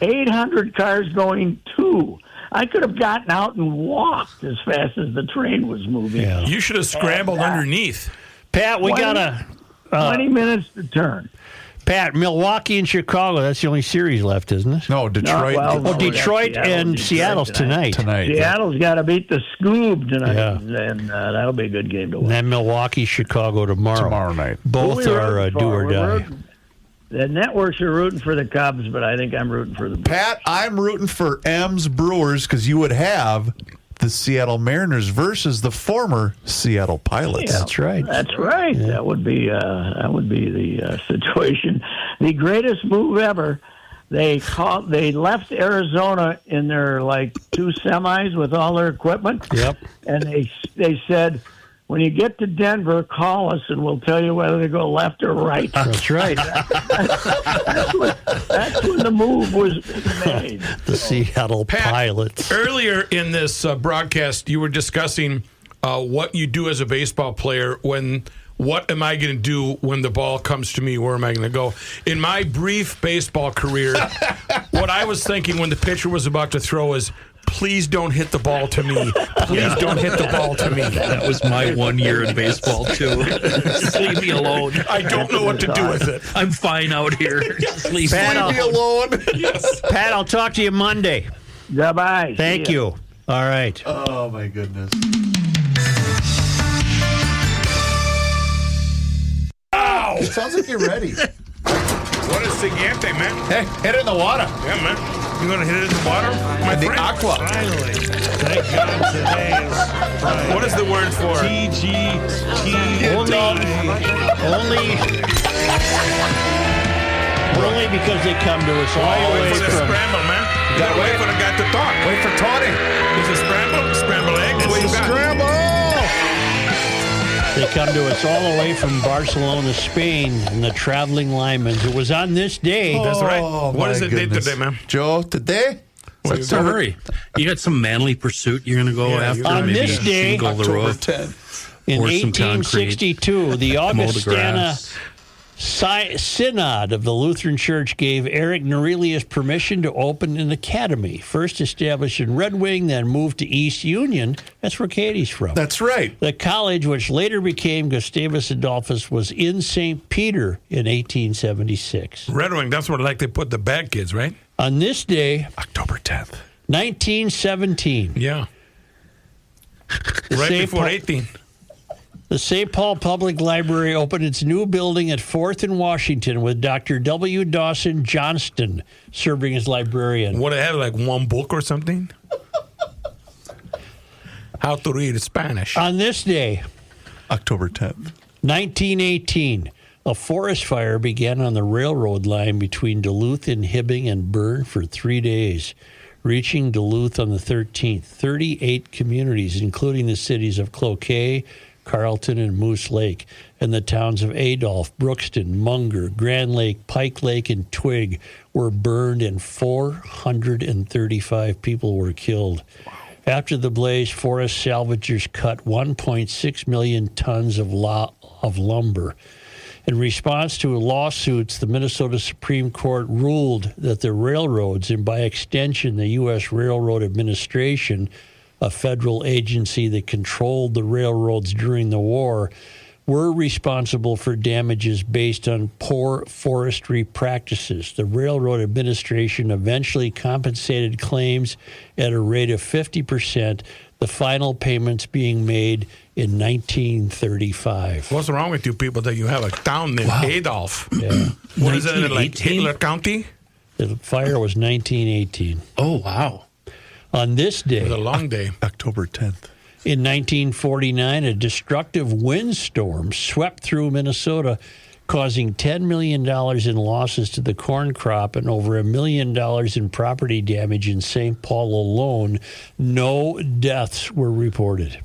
800 cars going too. I could have gotten out and walked as fast as the train was moving. Yeah. You should have scrambled underneath. Pat, we 20 got a 20 minutes to turn. Pat, Milwaukee and Chicago. That's the only series left, isn't it? No, Detroit. Detroit and Seattle's tonight. Tonight. Seattle's got to beat the Scoob tonight, Yeah. and that'll be a good game to And watch. then Milwaukee, Chicago tomorrow. Tomorrow night. Both Who we are rooting do for? or We're die. rooting- The networks are rooting for the Cubs, but I think I'm rooting for the Brewers. Pat, I'm rooting for M's Brewers because you would have the Seattle Mariners versus the former Seattle Pilots. That's right. That's right. Yeah. That would be the situation. The greatest move ever. They left Arizona in their two semis with all their equipment. Yep. And they said, when you get to Denver, call us and we'll tell you whether to go left or right. That's right. That's when the move was made. The Seattle Pat, Pilots. Earlier in this broadcast, you were discussing what you do as a baseball player what am I going to do when the ball comes to me? Where am I going to go? In my brief baseball career, what I was thinking when the pitcher was about to throw is, please don't hit the ball to me. Please don't hit the ball to me. That was my 1 year in baseball too. Just leave me alone. I don't know what to do with it. I'm fine out here. Just leave Pat, me alone. Yes. Pat, I'll talk to you Monday. Goodbye. Thank you. All right. Oh, my goodness. Ow! It sounds like you're ready. What is Sigante, man? Hey, hit it in the water. Yeah, man. You going to hit it in the water? My The friend? aqua. Finally. Thank God today is Friday. What is the word for? Only because they come to us all the way Wait for the from. scramble, man. You got to wait for the guy to talk. Wait for Tony. Is it scramble eggs? What you got? They come to us all the way from Barcelona, Spain, and the traveling linemen. It was on this day. That's right. Oh, What is my the date goodness. today, man? Joe, today? What's the hurry? You got some manly pursuit you're going to go Yeah, after? you're right. On Maybe this day, shingle the October roof. 10th. In Pour some concrete. 1862, the Mow the Augustana grass. Synod of the Lutheran Church gave Eric Norelius permission to open an academy, first established in Red Wing, then moved to East Union. That's where Katie's from. That's right. The college, which later became Gustavus Adolphus, was in St. Peter in 1876. Red Wing, that's where they put the bad kids, right? On this day, October 10th. 1917, Yeah. the Right St. before Paul- 18. The St. Paul Public Library opened its new building at 4th and Washington with Dr. W. Dawson Johnston serving as librarian. What, it had one book or something? How to read Spanish. On this day, October 10th. 1918, a forest fire began on the railroad line between Duluth and Hibbing and burned for 3 days, reaching Duluth on the 13th. 38 communities, including the cities of Cloquet, Carlton, and Moose Lake, and the towns of Adolph, Brookston, Munger, Grand Lake, Pike Lake, and Twig were burned, and 435 people were killed. After the blaze, forest salvagers cut 1.6 million tons of lumber. In response to lawsuits, the Minnesota Supreme Court ruled that the railroads, and by extension the U.S. Railroad Administration, a federal agency that controlled the railroads during the war, were responsible for damages based on poor forestry practices. The Railroad Administration eventually compensated claims at a rate of 50%, the final payments being made in 1935. What's wrong with you people that you have a town named Adolph? Yeah. What is it, like 1918? Hitler County? The fire was 1918. Oh, wow. On this It was a day, long day. October 10th. in 1949, a destructive windstorm swept through Minnesota, causing $10 million in losses to the corn crop and over $1 million in property damage in St. Paul alone. No deaths were reported.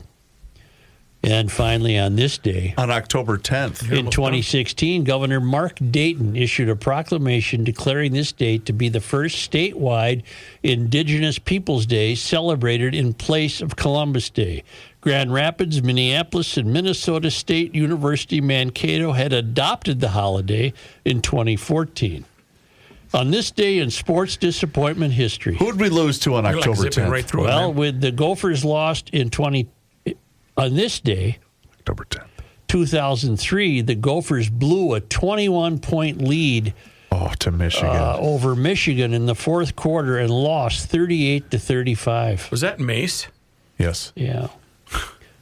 And finally, on this day, on October 10th, in 2016, Governor Mark Dayton issued a proclamation declaring this date to be the first statewide Indigenous Peoples Day celebrated in place of Columbus Day. Grand Rapids, Minneapolis, and Minnesota State University Mankato had adopted the holiday in 2014. On this day in sports disappointment history. Who did we lose to on October 10th? Right through well, with the Gophers lost on this day, October 10th, 2003, the Gophers blew a 21-point lead to Michigan over Michigan in the fourth quarter and lost 38-35. Was that Mace? Yes. Yeah.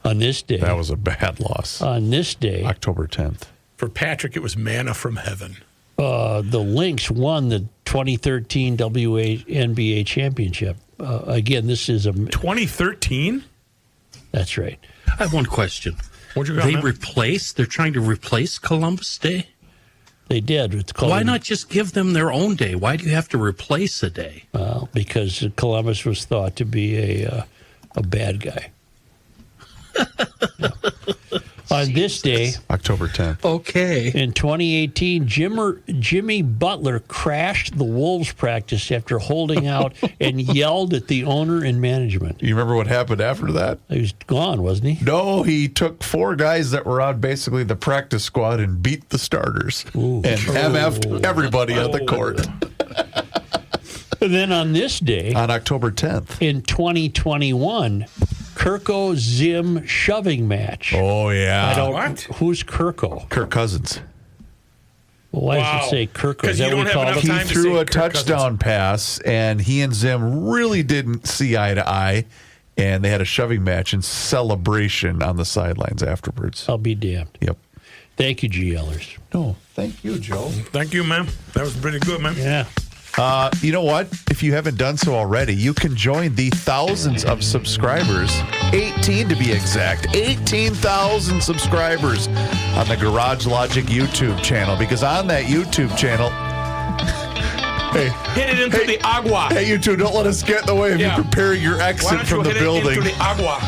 On this day. That was a bad loss. On this day. October 10th. For Patrick, it was manna from heaven. The Lynx won the 2013 WNBA championship. Again, this is a... 2013? That's right. I have one question. What'd you got, they're trying to replace Columbus Day? They did. Why not just give them their own day? Why do you have to replace a day? Well, because Columbus was thought to be a bad guy. Yeah. On this day, October 10th. Okay. In 2018, Jimmy Butler crashed the Wolves practice after holding out and yelled at the owner and management. You remember what happened after that? He was gone, wasn't he? No, he took 4 guys that were on basically the practice squad and beat the starters. Ooh. And MF'd everybody on the court. And then on this day, on October 10th, in 2021, Kirko Zim shoving match. Oh, yeah. What? Who's Kirko? Kirk Cousins. Well, why does it say Kirko? Is that what we call him? He threw a touchdown pass, and he and Zim really didn't see eye to eye, and they had a shoving match in celebration on the sidelines afterwards. I'll be damned. Yep. Thank you, GLers. No, thank you, Joe. Thank you, man. That was pretty good, man. Yeah. You know what? If you haven't done so already, you can join the thousands of subscribers, 18 to be exact, 18,000 subscribers on the Garage Logic YouTube channel. Because on that YouTube channel, hit it into the agua. Hey, you two, don't let us get in the way of you preparing your exit from the building. Into the agua.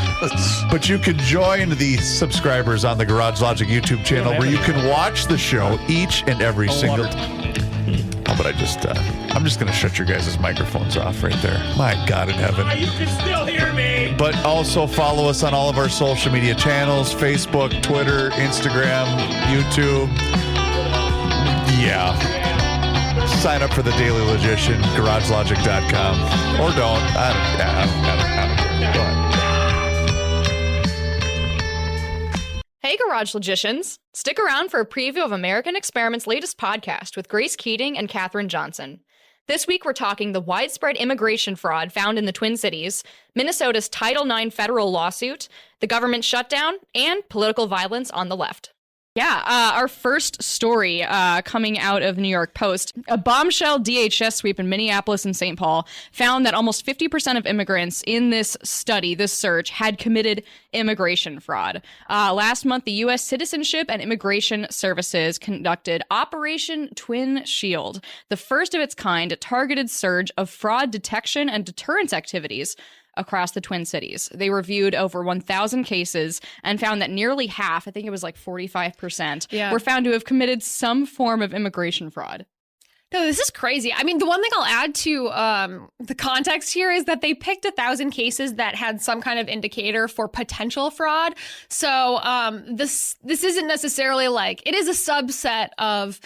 But you can join the subscribers on the Garage Logic YouTube channel where you can watch the show each and every single time. Oh, but I'm just going to shut your guys' microphones off right there. My God in heaven. You can still hear me. But also follow us on all of our social media channels, Facebook, Twitter, Instagram, YouTube. Yeah. Sign up for the Daily Logician, garagelogic.com. Or don't. I don't. Go ahead. Hey, Garage Logicians. Stick around for a preview of American Experiment's latest podcast with Grace Keating and Katherine Johnson. This week, we're talking the widespread immigration fraud found in the Twin Cities, Minnesota's Title IX federal lawsuit, the government shutdown, and political violence on the left. Yeah, our first story coming out of the New York Post, a bombshell DHS sweep in Minneapolis and St. Paul found that almost 50% of immigrants in this study, this search, had committed immigration fraud. Last month, the U.S. Citizenship and Immigration Services conducted Operation Twin Shield, the first of its kind targeted surge of fraud detection and deterrence activities across the Twin Cities. They reviewed over 1,000 cases and found that nearly half, I think it was like 45%, were found to have committed some form of immigration fraud. No, this is crazy. I mean, the one thing I'll add to the context here is that they picked 1,000 cases that had some kind of indicator for potential fraud. So this isn't necessarily like, it is a subset of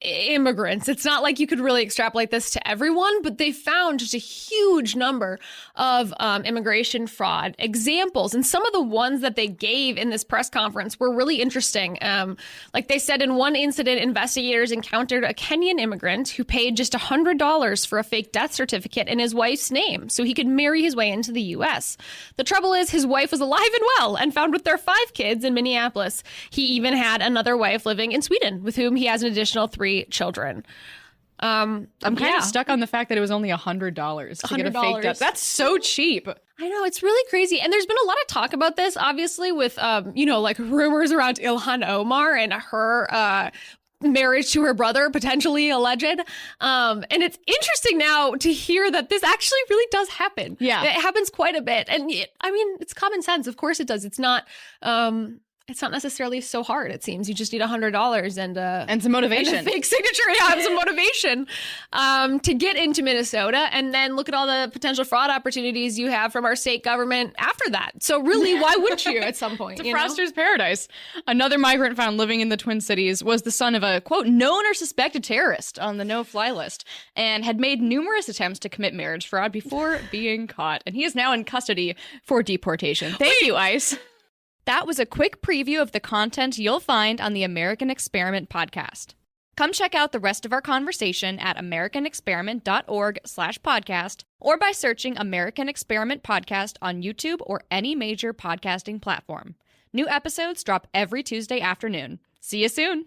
immigrants. It's not like you could really extrapolate this to everyone, but they found just a huge number of immigration fraud examples. And some of the ones that they gave in this press conference were really interesting. Like they said, in one incident, investigators encountered a Kenyan immigrant who paid just $100 for a fake death certificate in his wife's name so he could marry his way into the U.S. The trouble is his wife was alive and well and found with their 5 kids in Minneapolis. He even had another wife living in Sweden with whom he has an additional 3 children. I'm kind of stuck on the fact that it was only $100 to get a fake death. That's so cheap. I know, it's really crazy. And there's been a lot of talk about this, obviously, with, like rumors around Ilhan Omar and her marriage to her brother, potentially alleged. And it's interesting now to hear that this actually really does happen. Yeah. It happens quite a bit. And it's common sense. Of course it does. It's not necessarily so hard, it seems. You just need $100 and some motivation. And a fake signature. Yeah, some motivation to get into Minnesota. And then look at all the potential fraud opportunities you have from our state government after that. So really, why wouldn't you at some point? It's a fraudster's paradise. Another migrant found living in the Twin Cities was the son of a, quote, known or suspected terrorist on the no-fly list and had made numerous attempts to commit marriage fraud before being caught. And he is now in custody for deportation. Thank you, ICE. That was a quick preview of the content you'll find on the American Experiment podcast. Come check out the rest of our conversation at americanexperiment.org/podcast or by searching American Experiment Podcast on YouTube or any major podcasting platform. New episodes drop every Tuesday afternoon. See you soon.